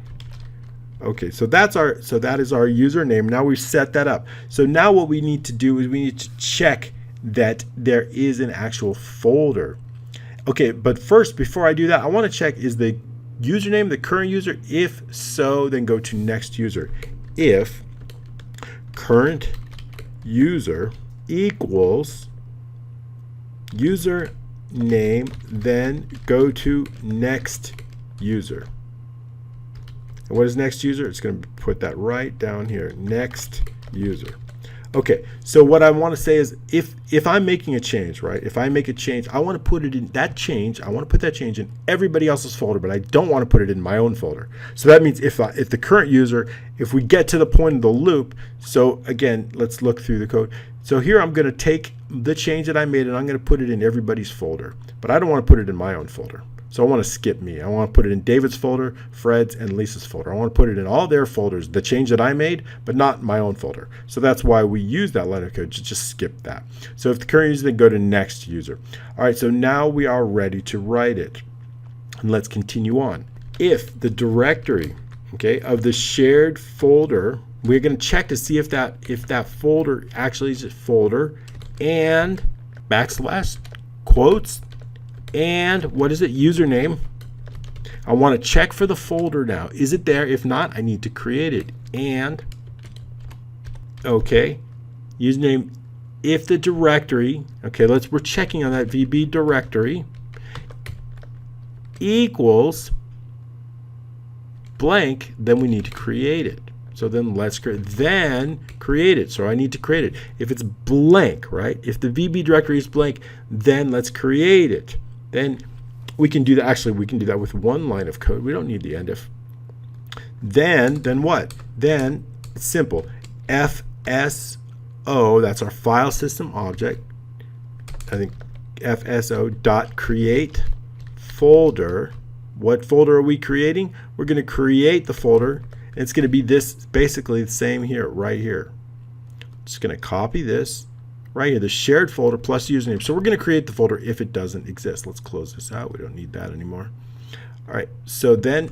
Okay, so that is our username. Now we've set that up. So now what we need to do is we need to check that there is an actual folder. Okay, but first, before I do that, I want to check, is the username the current user? If so, then go to next user. If current user equals username, then go to next user. And what is next user? It's going to put that right down here, next user. Okay, so what I want to say is if I'm making a change, right? If I make a change, I want to put it in that change. I want to put that change in everybody else's folder, but I don't want to put it in my own folder. So that means if the current user, if we get to the point of the loop, so again, let's look through the code. So here I'm going to take the change that I made and I'm going to put it in everybody's folder, but I don't want to put it in my own folder. So I want to skip me. I want to put it in David's folder, Fred's, and Lisa's folder. I want to put it in all their folders, the change that I made, but not my own folder. So that's why we use that line of code to just skip that. So if the current user, then go to next user. All right, so now we are ready to write it. And let's continue on. If the directory, okay, of the shared folder, we're going to check to see if that folder actually is a folder, and backslash, quotes, and what is it, username. I want to check for the folder now. Is it there? If not, I need to create it. And okay, username, if the directory, okay, we're checking on that VB directory equals blank, then we need to create it. So then let's create it. So I need to create it. If it's blank, right? If the VB directory is blank, then let's create it. Then we can do that. Actually, we can do that with one line of code. We don't need the end if. Then what? Then it's simple. FSO, that's our file system object. I think FSO dot create folder. What folder are we creating? We're going to create the folder. It's going to be this, basically the same here, right here. Just going to copy this right here, the shared folder plus username. So we're going to create the folder if it doesn't exist. Let's close this out. We don't need that anymore. All right, so then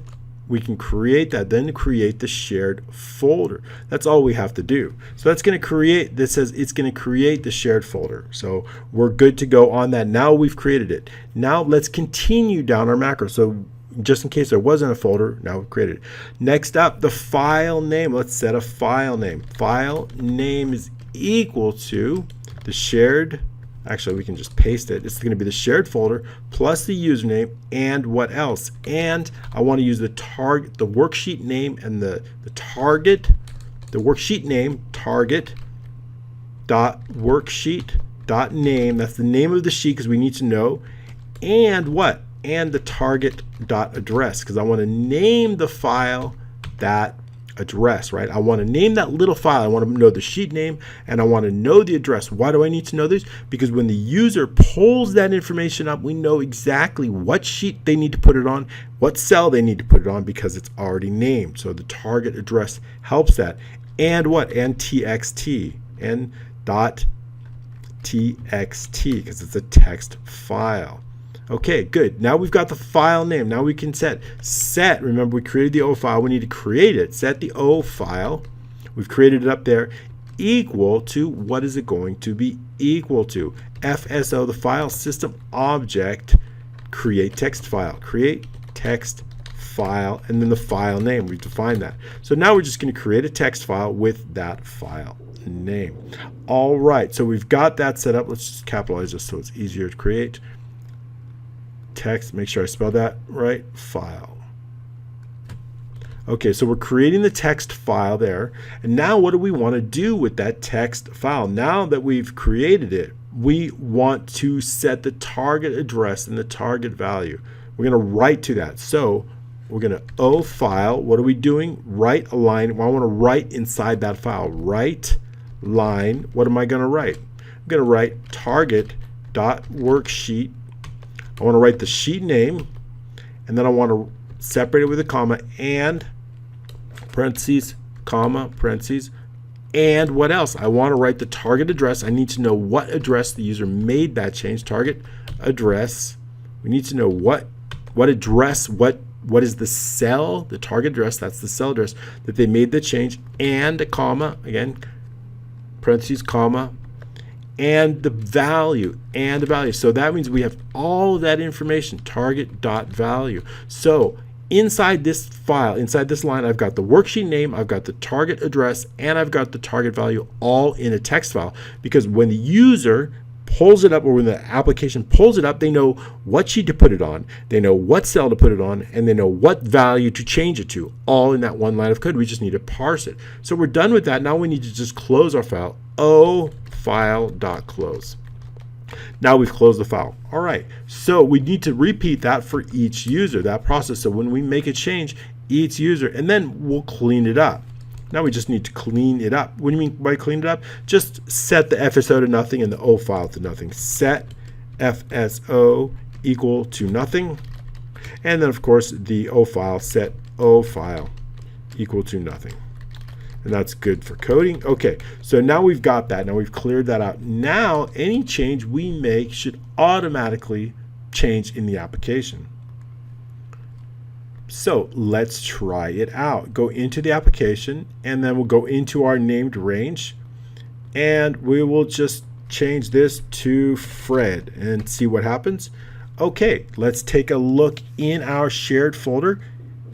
we can create that, then create the shared folder. That's all we have to do. So that's going to create, this says it's going to create the shared folder. So we're good to go on that. Now we've created it. Now let's continue down our macro. So just in case there wasn't a folder, now we've created it. Next up, the file name. Let's set a file name. File name is equal to the shared, actually we can just paste it. It's going to be the shared folder plus the username and what else. And I want to use the target, the worksheet name and the target, the worksheet name, target dot worksheet dot name. That's the name of the sheet because we need to know. And what? And the target dot address because I want to name the file that address, right? I want to name that little file. I want to know the sheet name and I want to know the address. Why do I need to know this? Because when the user pulls that information up, we know exactly what sheet they need to put it on, what cell they need to put it on because it's already named. So the target address helps that. And what? And txt and dot txt because it's a text file. Okay, good. Now we've got the file name. Now we can set, remember we created the O file, we need to create it. Set the O file, we've created it up there, equal to, what is it going to be equal to? FSO, the file system object, create text file, and then the file name, we've defined that. So now we're just going to create a text file with that file name. All right, so we've got that set up. Let's just capitalize this so it's easier to create. Text, make sure I spell that right, file. Okay, so we're creating the text file there. And now what do we want to do with that text file? Now that we've created it, we want to set the target address and the target value. We're going to write to that. So we're going to O file. What are we doing? Write a line. Well, I want to write inside that file. Write line. What am I going to write? I'm going to write target.worksheet. I want to write the sheet name, and then I want to separate it with a comma and parentheses, comma, parentheses, and what else? I want to write the target address. I need to know what address the user made that change. Target address. We need to know what address, what is the cell, the target address, that's the cell address that they made the change, and a comma, again, parentheses, comma, and the value, So that means we have all of that information, target.value. So inside this file, inside this line, I've got the worksheet name, I've got the target address, and I've got the target value all in a text file. Because when the user pulls it up, or when the application pulls it up, they know what sheet to put it on, they know what cell to put it on, and they know what value to change it to, all in that one line of code. We just need to parse it. So we're done with that. Now we need to just close our file. File.close. Now we've closed the file. All right, so we need to repeat that for each user, that process. So when we make a change, each user, and then we'll clean it up. Now we just need to clean it up. What do you mean by clean it up? Just set the FSO to nothing and the O file to nothing. Set FSO equal to nothing. And then of course the O file, set O file equal to nothing. And that's good for coding. Okay, so now we've got that. Now we've cleared that out. Now any change we make should automatically change in the application. So let's try it out. Go into the application, and then we'll go into our named range, and we will just change this to Fred and see what happens. Okay, let's take a look in our shared folder.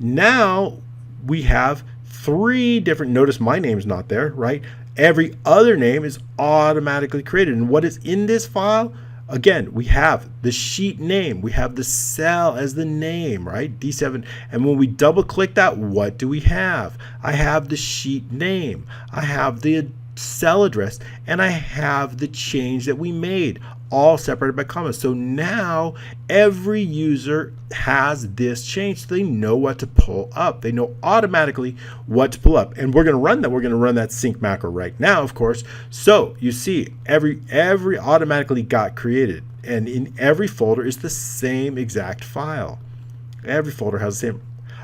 Now we have 3 different, notice my name's not there, right? Every other name is automatically created. And what is in this file? Again, we have the sheet name, we have the cell as the name, right? D7. And when we double click that, what do we have? I have the sheet name, I have the cell address, and I have the change that we made, all separated by commas. So now every user has this change. So they know what to pull up. They know automatically what to pull up. And we're going to run that. We're going to run that sync macro right now, of course. So you see every automatically got created. And in every folder is the same exact file. Every folder has the same.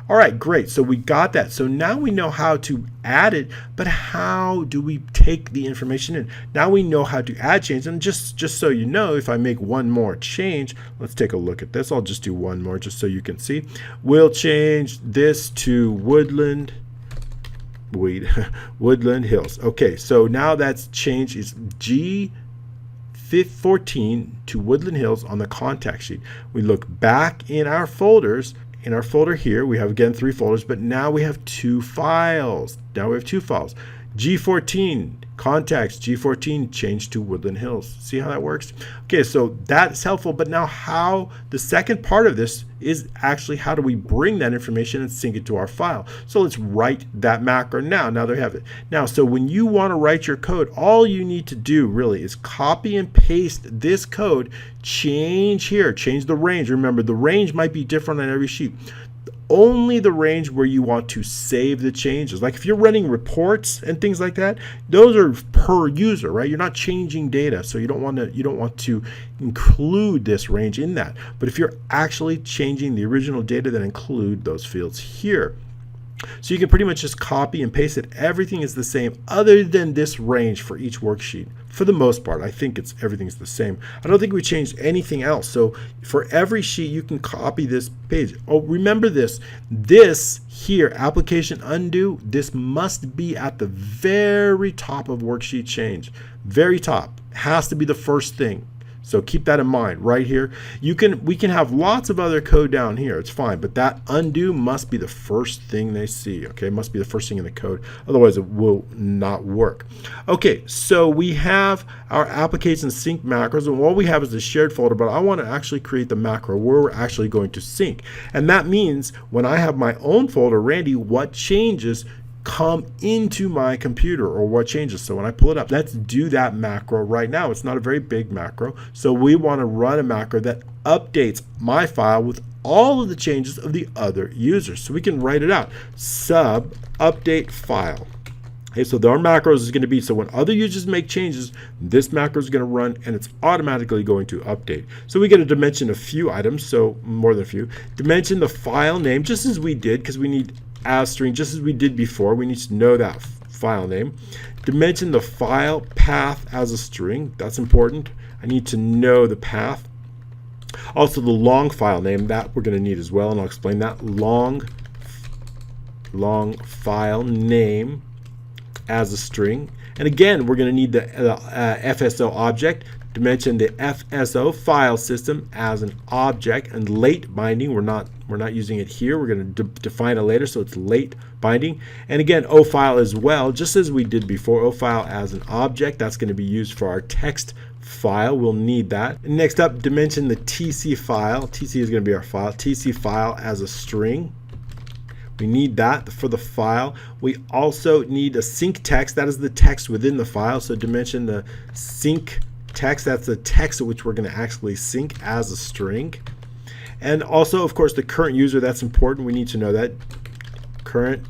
All right, great. So we got that. So now we know how to add it, but how do we take the information in? Now we know how to add change. And just so you know, if I make one more change, let's take a look at this. I'll just do one more just so you can see. We'll change this to Woodland Hills. Okay, so now that's changed. Is G14 to Woodland Hills on the contact sheet. We look back in our folders. In our folder here, we have again 3 folders, but now we have 2 files. G14, contacts, G14 changed to Woodland Hills. See how that works? Okay, so that's helpful, but now how, the second part of this is actually how do we bring that information and sync it to our file. So let's write that macro now. Now they have it. Now, so when you want to write your code, all you need to do really is copy and paste this code, change here, change the range. Remember, the range might be different on every sheet. Only the range where you want to save the changes. Like if you're running reports and things like that, those are per user, right? You're not changing data, so you don't want to include this range in that. But if you're actually changing the original data, then include those fields here. So you can pretty much just copy and paste it. Everything is the same other than this range for each worksheet. For the most part, I think everything's the same. I don't think we changed anything else. So for every sheet, you can copy this page. Oh, remember this. This here, application undo, this must be at the very top of worksheet change. Very top. Has to be the first thing. So keep that in mind right here. We can have lots of other code down here. It's fine, but that undo must be the first thing they see. Okay, it must be the first thing in the code. Otherwise, it will not work. Okay, so we have our application sync macros, and what we have is the shared folder. But I want to actually create the macro where we're actually going to sync, and that means when I have my own folder, Randy, what changes come into my computer, or what changes. So when I pull it up, let's do that macro right now. It's not a very big macro, so we want to run a macro that updates my file with all of the changes of the other users. So we can write it out. Sub update file. Okay, so our macros is going to be, so when other users make changes, this macro is going to run and it's automatically going to update. So we get to dimension a few items, so more than a few. Dimension the file name, just as we did, because we need as string, just as we did before. We need to know that file name. Dimension the file path as a string. That's important. I need to know the path. Also the long file name, that we're going to need as well, and I'll explain that. Long file name as a string. And again, we're going to need the FSO object. Dimension the FSO file system as an object, and late binding, we're not using it here. We're going to define it later, so it's late binding. And again, OFile as well, just as we did before. OFile as an object, that's going to be used for our text file. We'll need that. And next up, dimension the TC file. TC is going to be our file. TC file as a string. We need that for the file. We also need a sync text. That is the text within the file. So dimension the sync text. That's the text which we're going to actually sync as a string. And also, of course, the current user. That's important. We need to know that. Current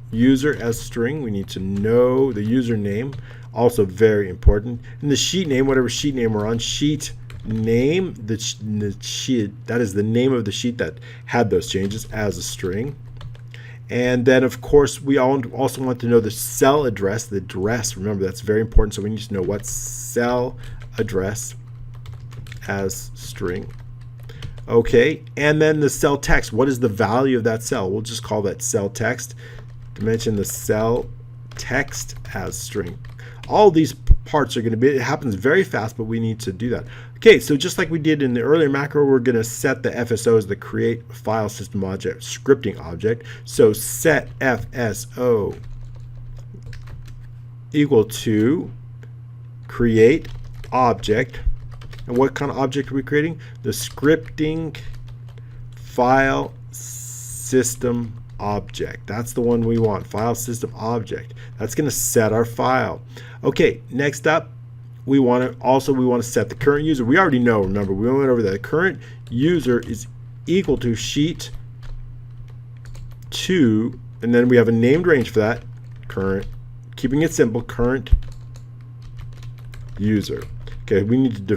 user as string. We need to know the username. Also very important. And the sheet name, whatever sheet name we're on. Sheet name. The sheet. That is the name of the sheet that had those changes as a string. And then, of course, we also want to know the cell address, the address. Remember, that's very important. So we need to know what cell address as string. Okay, and then the cell text. What is the value of that cell? We'll just call that cell text. Dimension the cell text as string. All these parts are going to be, it happens very fast, but we need to do that. Okay, so just like we did in the earlier macro, we're going to set the FSO as the create file system object, scripting object. So set FSO equal to create object. And what kind of object are we creating? The scripting file system object. That's the one we want, file system object. That's going to set our file. Okay, next up, we want to set the current user. We already know, remember, we went over that. The current user is equal to sheet 2, and then we have a named range for that, current, keeping it simple, current user. Okay, we need to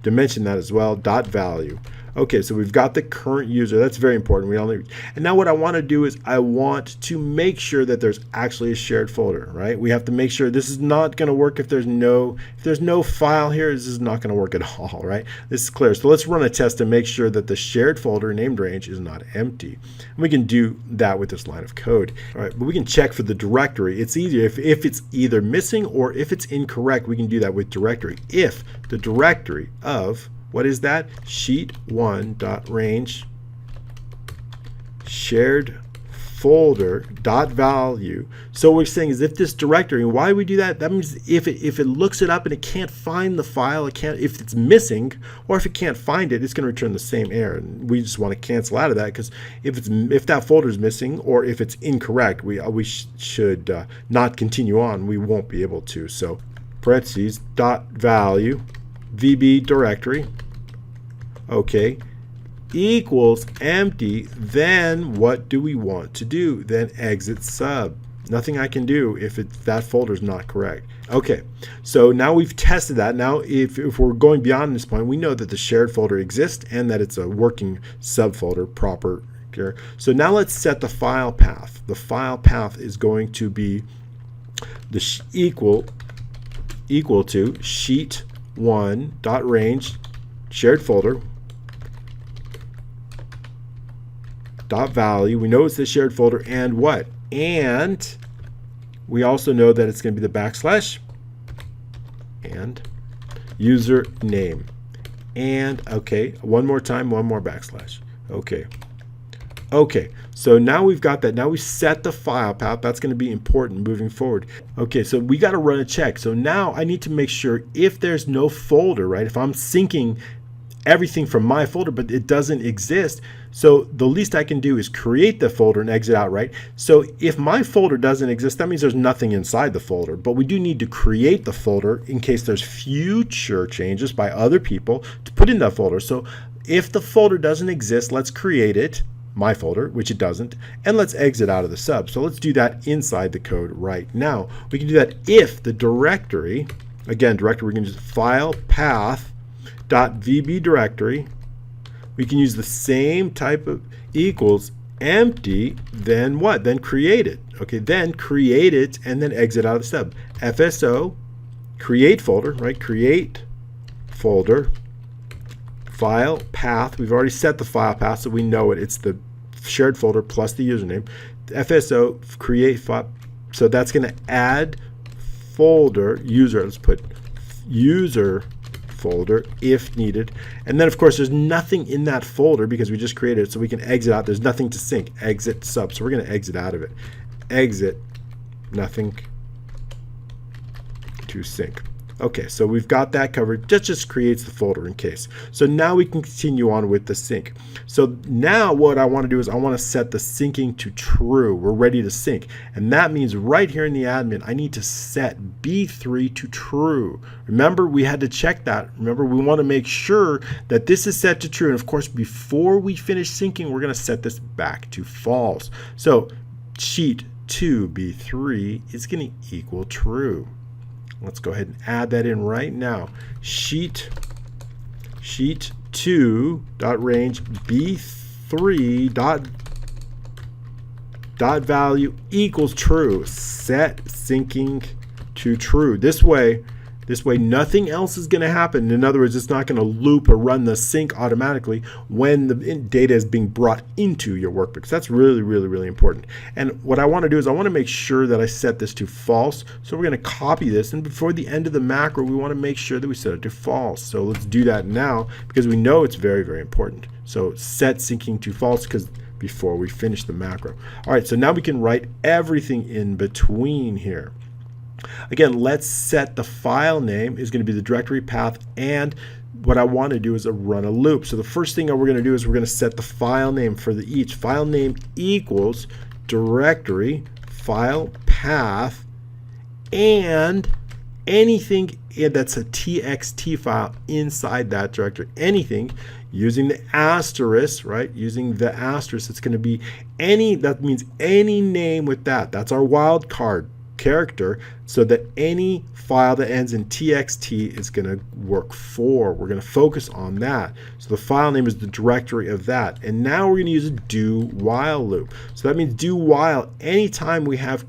dimension that as well, dot value. Okay, so we've got the current user. That's very important. And now what I want to do is I want to make sure that there's actually a shared folder, right? We have to make sure this is not going to work if there's no file here. This is not going to work at all, right? This is clear. So let's run a test to make sure that the shared folder named range is not empty. And we can do that with this line of code. All right, but we can check for the directory. It's easier if it's either missing or if it's incorrect. We can do that with directory. If the directory of, what is that? sheet1.range shared folder dot value. So what we're saying is if this directory, and why do we do that? That means if it looks it up and it can't find the file, if it's missing, or if it can't find it, it's going to return the same error. And we just want to cancel out of that, because if that folder is missing or if it's incorrect, we should not continue on. We won't be able to. So parentheses dot value VB directory, okay, equals empty. Then what do we want to do? Then exit sub. Nothing I can do if that folder is not correct. Okay, so now we've tested that. Now if we're going beyond this point, we know that the shared folder exists and that it's a working subfolder proper here. So now let's set the file path. The file path is going to be the equal to sheet1.range shared folder dot value. We know it's the shared folder, and what? And we also know that it's going to be the backslash and username. And okay, one more time, one more backslash. Okay, so now we've got that. Now we set the file path. That's going to be important moving forward. Okay, so we got to run a check. So now I need to make sure if there's no folder, right? If I'm syncing everything from my folder, but it doesn't exist, so the least I can do is create the folder and exit out, right? So if my folder doesn't exist, that means there's nothing inside the folder, but we do need to create the folder in case there's future changes by other people to put in that folder. So if the folder doesn't exist, let's create it, my folder, which it doesn't, and let's exit out of the sub. So let's do that inside the code right now. We can do that if the directory, again, directory, we can use file path dot VB directory. We can use the same type of equals empty, then what? Then create it. Okay, then create it and then exit out of the sub. FSO, create folder, right? Create folder, file path. We've already set the file path, so we know it. It's the shared folder plus the username. FSO, create file. So that's going to add folder user. Let's put user folder if needed. And then of course there's nothing in that folder because we just created it, so we can exit out. There's nothing to sync. Exit sub. So we're going to exit out of it. Exit, nothing to sync. Okay, so we've got that covered. That just creates the folder in case. So now we can continue on with the sync. So now what I want to do is I want to set the syncing to true. We're ready to sync. And that means right here in the admin, I need to set B3 to true. Remember, we had to check that. Remember, we want to make sure that this is set to true. And of course, before we finish syncing, we're going to set this back to false. So sheet 2 B3 is going to equal true. Let's go ahead and add that in right now. Sheet 2 dot range B3 dot value equals true. Set syncing to true. This way nothing else is going to happen. In other words, it's not going to loop or run the sync automatically when the data is being brought into your workbook. So that's really, really, really important. And what I want to do is I want to make sure that I set this to false. So we're going to copy this, and before the end of the macro, we want to make sure that we set it to false. So let's do that now because we know it's very, very important. So set syncing to false because before we finish the macro. All right, so now we can write everything in between here. Again, let's set the file name is going to be the directory path, and what I want to do is run a loop. So the first thing we're going to do is we're going to set the file name for each. File name equals directory file path and anything that's a txt file inside that directory. Anything using the asterisk, right? Using the asterisk, it's going to be any, that means any name with that. That's our wildcard character, so that any file that ends in txt is going to work for. We're going to focus on that. So the file name is the directory of that. And now we're going to use a do while loop. So that means do while anytime we have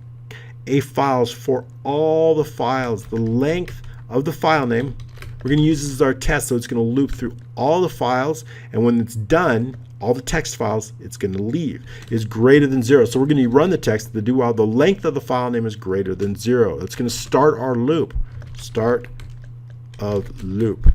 a files for all the files, the length of the file name. We're going to use this as our test, so it's going to loop through all the files, and when it's done, all the text files, it's going to leave, is greater than 0. So we're going to run the text, the do while the length of the file name is greater than 0. It's going to start our loop. Start of loop.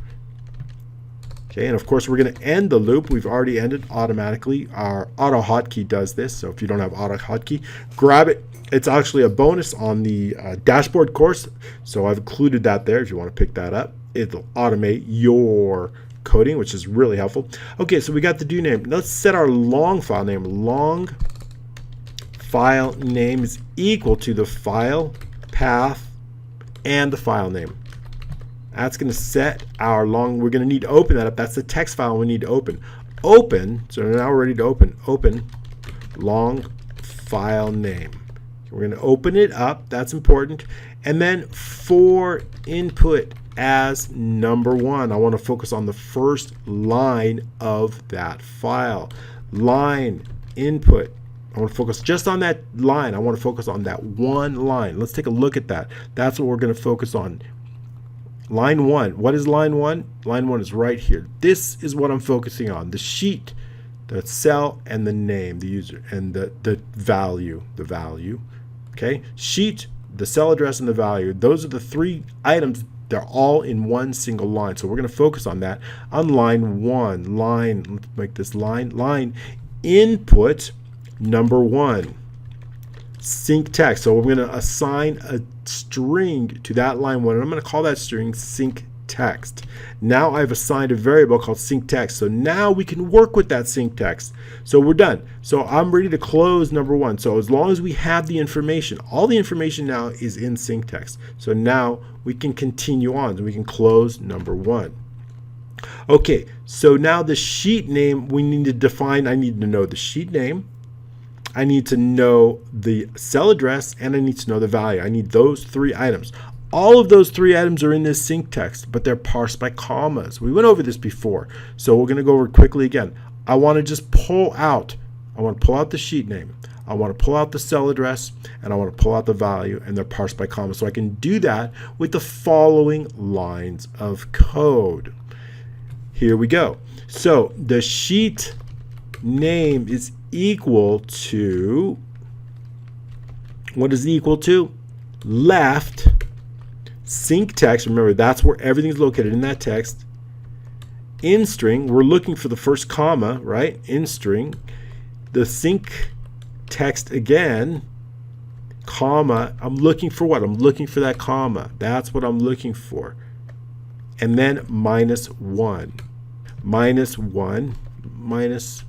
Okay, and of course we're going to end the loop. We've already ended automatically. Our auto hotkey does this, so if you don't have auto hotkey, grab it. It's actually a bonus on the dashboard course, so I've included that there if you want to pick that up. It'll automate your coding, which is really helpful. Okay, so we got the do name. Let's set our long file name. Long file name is equal to the file path and the file name. That's going to set our long. We're going to need to open that up. That's the text file we need to open. Open. So now we're ready to open. Open long file name. We're going to open it up. That's important. And then for input as number 1, I want to focus on the first line of that file. Line input. I want to focus just on that line. I want to focus on that one line. Let's take a look at that. That's what we're going to focus on. Line 1. What is line 1? Line 1 is right here. This is what I'm focusing on. The sheet, the cell, and the name, the user, and the value. The value. Okay? Sheet, the cell address, and the value. Those are the 3 items. They're all in one single line. So we're going to focus on that. On line 1. Line, let's make this line. Line input number 1. Sync text. So we're going to assign a string to that line 1, and I'm going to call that string sync text. Now I've assigned a variable called sync text. So now we can work with that sync text. So we're done. So I'm ready to close number 1. So as long as we have the information, all the information now is in sync text. So now we can continue on. So we can close number 1. Okay, so now the sheet name we need to define. I need to know the sheet name. I need to know the cell address, and I need to know the value. I need those 3 items. All of those 3 items are in this sync text, but they're parsed by commas. We went over this before, so we're going to go over it quickly again. I want to just pull out. I want to pull out the sheet name. I want to pull out the cell address, and I want to pull out the value, and they're parsed by commas. So I can do that with the following lines of code. Here we go. So the sheet name is equal to, what is it equal to? Left sync text. Remember, that's where everything's located in that text. In string, we're looking for the first comma, right? In string, the sync text again, comma. I'm looking for what? I'm looking for that comma. That's what I'm looking for. And then -1, -1, -1.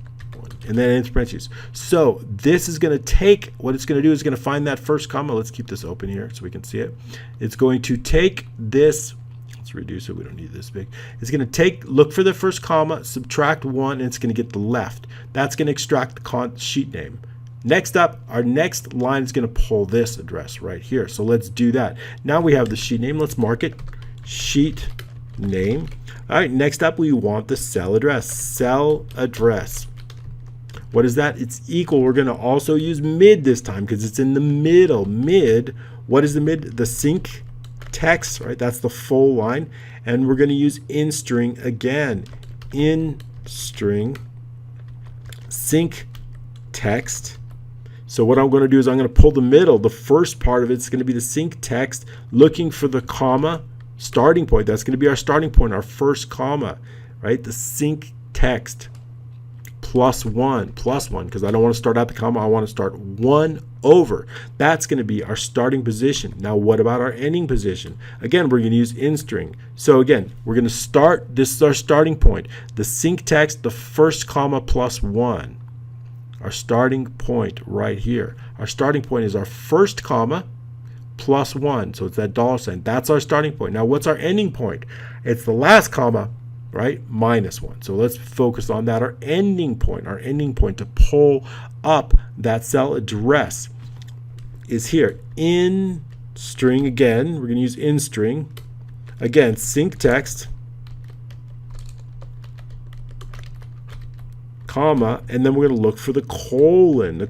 And then in parentheses. So this is going to take, what it's going to do is going to find that first comma. Let's keep this open here so we can see it. It's going to take this, let's reduce it, we don't need this big. It's going to look for the first comma, subtract 1, and it's going to get the left. That's going to extract the sheet name. Next up, our next line is going to pull this address right here. So let's do that. Now we have the sheet name. Let's mark it, sheet name. All right, next up we want the cell address. Cell address. What is that? It's equal. We're going to also use mid this time because it's in the middle. Mid. What is the mid? The sync text, right? That's the full line. And we're going to use in string again. In string sync text. So what I'm going to do is I'm going to pull the middle. The first part of it's going to be the sync text, looking for the comma, starting point. That's going to be our starting point, our first comma, right? The sync text. +1, because I don't want to start out the comma, I want to start 1 over. That's going to be our starting position. Now what about our ending position? Again, we're going to use in string. So again, we're going to start, this is our starting point. The sync text, the first comma +1. Our starting point right here. Our starting point is our first comma +1. So it's that $sign. That's our starting point. Now what's our ending point? It's the last comma, right? -1. So let's focus on that. Our ending point to pull up that cell address is here. In string again, we're going to use in string. Again, sync text, comma, and then we're going to look for the colon.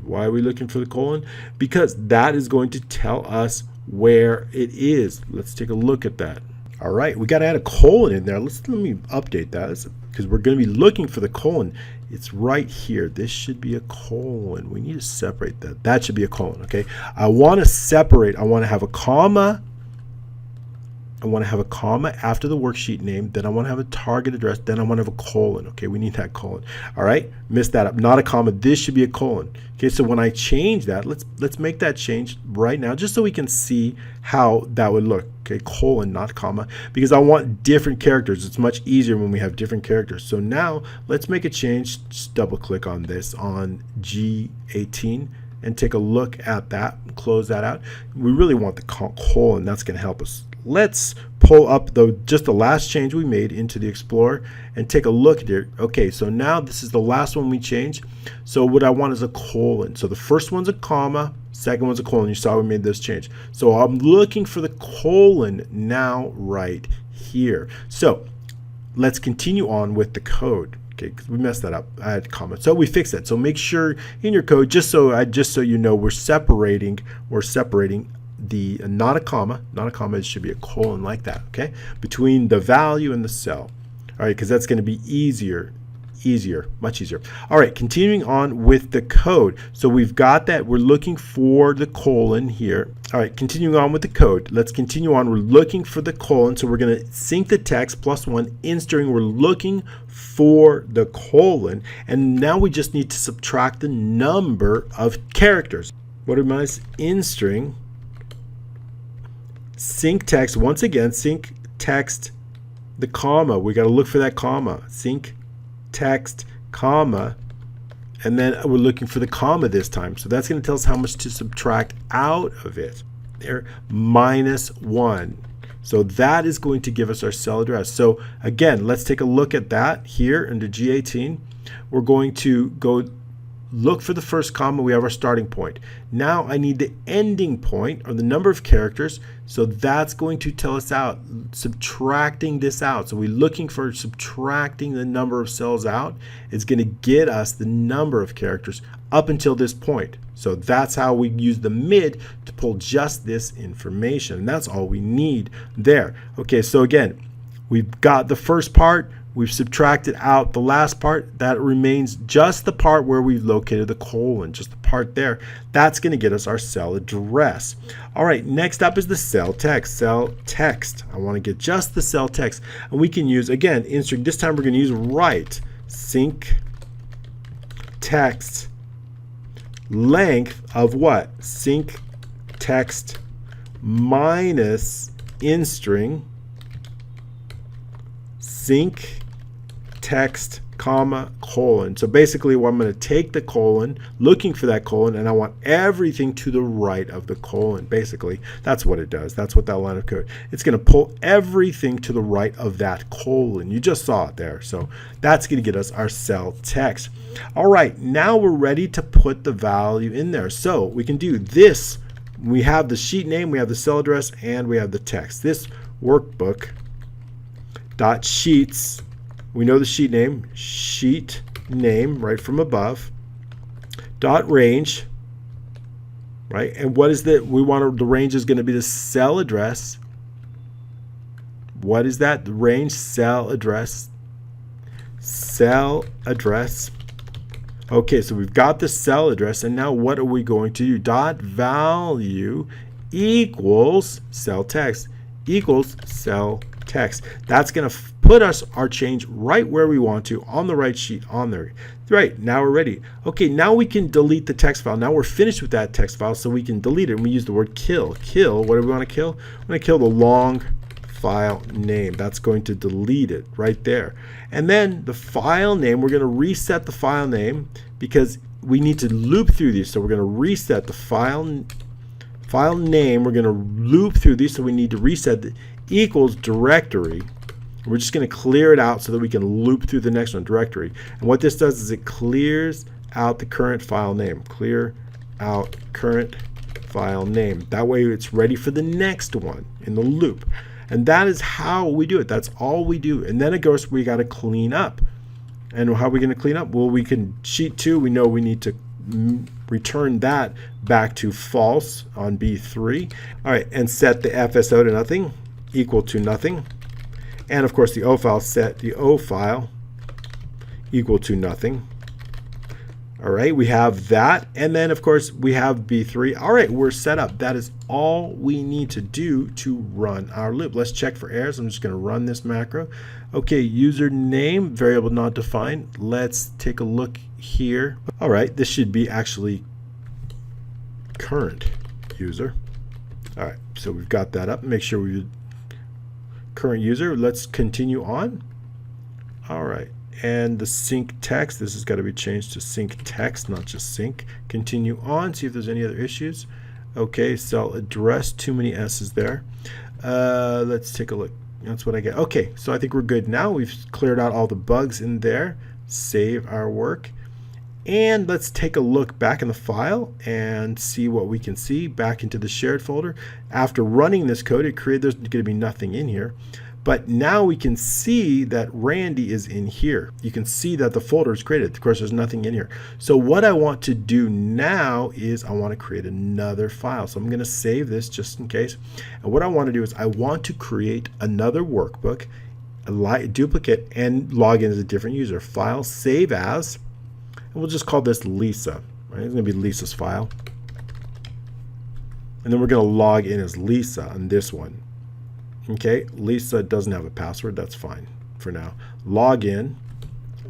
Why are we looking for the colon? Because that is going to tell us where it is. Let's take a look at that. All right, we got to add a colon in there. Let me update that because we're going to be looking for the colon. It's right here. This should be a colon. We need to separate that. That should be a colon, okay? I want to separate. I want to have a comma. I want to have a comma after the worksheet name, then I want to have a target address, then I want to have a colon. Okay, we need that colon. All right, missed that up. Not a comma. This should be a colon. Okay, so when I change that, let's make that change right now, just so we can see how that would look. Okay, colon, not comma, because I want different characters. It's much easier when we have different characters. So now let's make a change. Just double click on this on G18 and take a look at that. Close that out. We really want the colon. That's going to help us. Let's pull up just the last change we made into the Explorer and take a look at it. Okay, so now this is the last one we changed. So what I want is a colon. So the first one's a comma, second one's a colon. You saw we made this change. So I'm looking for the colon now right here. So let's continue on with the code. Okay, because we messed that up. I had a comment. So we fixed that. So make sure in your code, just so you know, we're separating the not a comma, it should be a colon like that, okay, between the value and the cell. All right, because that's going to be much easier. All right, continuing on with the code. So we've got that. We're looking for the colon here. All right, continuing on with the code. Let's continue on. We're looking for the colon. So we're going to sync the text +1 in string. We're looking for the colon. And now we just need to subtract the number of characters. What am I? In string. Sync text, once again, sync text, the comma. We got to look for that comma. Sync text, comma, and then we're looking for the comma this time. So that's going to tell us how much to subtract out of it. There, -1. So that is going to give us our cell address. So again, let's take a look at that here under G18. We're going to go look for the first comma. We have our starting point. Now I need the ending point, or the number of characters. So that's going to tell us out, subtracting this out. So we're looking for subtracting the number of cells out. It's going to get us the number of characters up until this point. So that's how we use the mid to pull just this information. And that's all we need there. Okay, so again, we've got the first part. We've subtracted out the last part. That remains just the part where we've located the colon, just the part there. That's going to get us our cell address. All right, next up is the cell text. Cell text. I want to get just the cell text. And we can use, again, in string. This time we're going to use write. Sync text length of what? Sync text minus in string. Sync text, comma, colon. So basically what I'm going to take the colon, looking for that colon, and I want everything to the right of the colon. Basically, that's what it does. That's what that line of code. It's going to pull everything to the right of that colon. You just saw it there. So that's going to get us our cell text. All right, now we're ready to put the value in there. So we can do this. We have the sheet name, we have the cell address, and we have the text. This workbook dot sheets, we know the sheet name right from above, dot range, right? And what is that? We want the range is going to be the cell address. What is that? The range, cell address. Okay, so we've got the cell address, and now what are we going to do? Dot value equals cell text equals cell text. That's going to put us our change right where we want to on the right sheet on there. Right, now we're ready. Okay, now we can delete the text file. Now we're finished with that text file, so we can delete it. And we use the word kill. Kill, what do we want to kill? We want to kill the long file name. That's going to delete it right there. And then the file name, we're going to reset the file name because we need to loop through these. So we're going to reset the file file name, we're going to loop through these, so we need to reset the equals directory. We're just going to clear it out so that we can loop through the next one, directory. And what this does is it clears out the current file name. Clear out current file name. That way it's ready for the next one in the loop. And that is how we do it. That's all we do. And then of course we got to clean up. And how are we going to clean up? Well, we can sheet 2, we know we need to return that back to false on B3. All right, and set the FSO to nothing, equal to nothing. And of course the O file, set the O file equal to nothing. All right, we have that. And then of course we have B3. All right, we're set up. That is all we need to do to run our loop. Let's check for errors. I'm just going to run this macro. Okay, username, variable not defined. Let's take a look here. All right, this should be actually current user. All right, so we've got that up. Make sure we current user. Let's continue on. All right. And the sync text, this has got to be changed to sync text, not just sync. Continue on, see if there's any other issues. Okay, cell address, too many S's there. Let's take a look. That's what I get. Okay, so I think we're good now. We've cleared out all the bugs in there. Save our work. And let's take a look back in the file and see what we can see back into the shared folder. After running this code, it created, there's going to be nothing in here. But now we can see that Randy is in here. You can see that the folder is created. Of course, there's nothing in here. So what I want to do now is I want to create another file. So I'm going to save this just in case. And what I want to do is I want to create another workbook, a duplicate, and log in as a different user. File, save as, and we'll just call this Lisa. Right? It's going to be Lisa's file. And then we're going to log in as Lisa on this one. Okay, Lisa doesn't have a password. That's fine for now. Log in,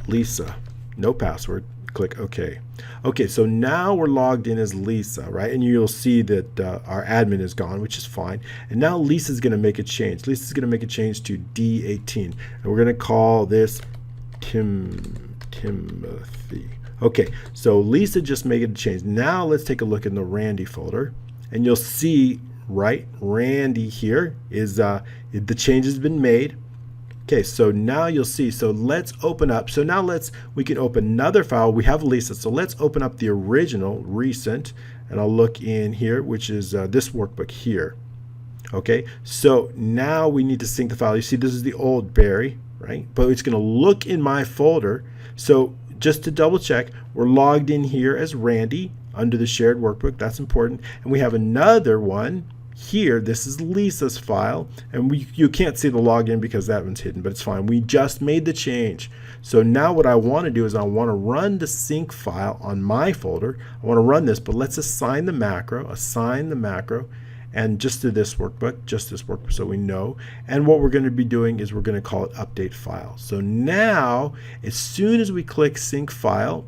Lisa, no password. Click OK. Okay, so now we're logged in as Lisa, right? And you'll see that our admin is gone, which is fine. And now Lisa's going to make a change. Lisa's going to make a change to D18. And we're going to call this Timothy. Okay, so Lisa just made a change. Now let's take a look in the Randy folder. And you'll see, right, Randy here is the change has been made. Okay, so now you'll see. So let's open up. So now we can open another file. We have Lisa. So let's open up the original recent, and I'll look in here, which is this workbook here. Okay, so now we need to sync the file. You see, this is the old Barry, right? But it's going to look in my folder. So just to double check, we're logged in here as Randy under the shared workbook. That's important. And we have another one here. This is Lisa's file, and you can't see the login because that one's hidden, but it's fine. We just made the change. So now what I want to do is I want to run the sync file on my folder. I want to run this, but let's assign the macro, and just to this workbook, so we know. And what we're going to be doing is we're going to call it update file. So now, as soon as we click sync file,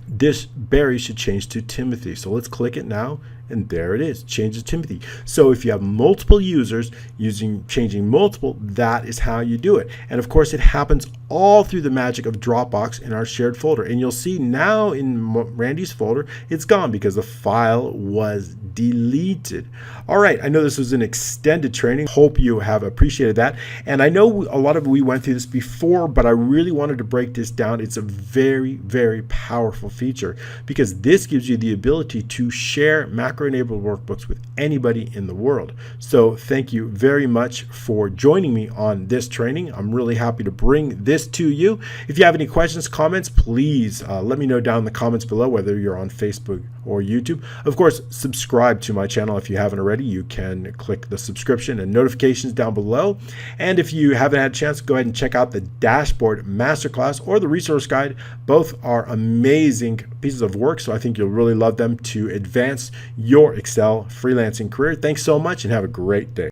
this Barry should change to Timothy. So let's click it now, and there it is, changes to Timothy. So if you have multiple users changing multiple, that is how you do it. And of course, it happens all through the magic of Dropbox in our shared folder. And you'll see now in Randy's folder, it's gone because the file was deleted. All right, I know this was an extended training. Hope you have appreciated that. And I know a lot of we went through this before, but I really wanted to break this down. It's a very, very powerful feature because this gives you the ability to share macro-enabled workbooks with anybody in the world. So thank you very much for joining me on this training. I'm really happy to bring this to you. If you have any questions, comments, please let me know down in the comments below, whether you're on Facebook or YouTube. Of course, subscribe to my channel if you haven't already. You can click the subscription and notifications down below. And if you haven't had a chance, go ahead and check out the Dashboard Masterclass or the Resource Guide. Both are amazing pieces of work, so I think you'll really love them to advance your Excel freelancing career. Thanks so much and have a great day.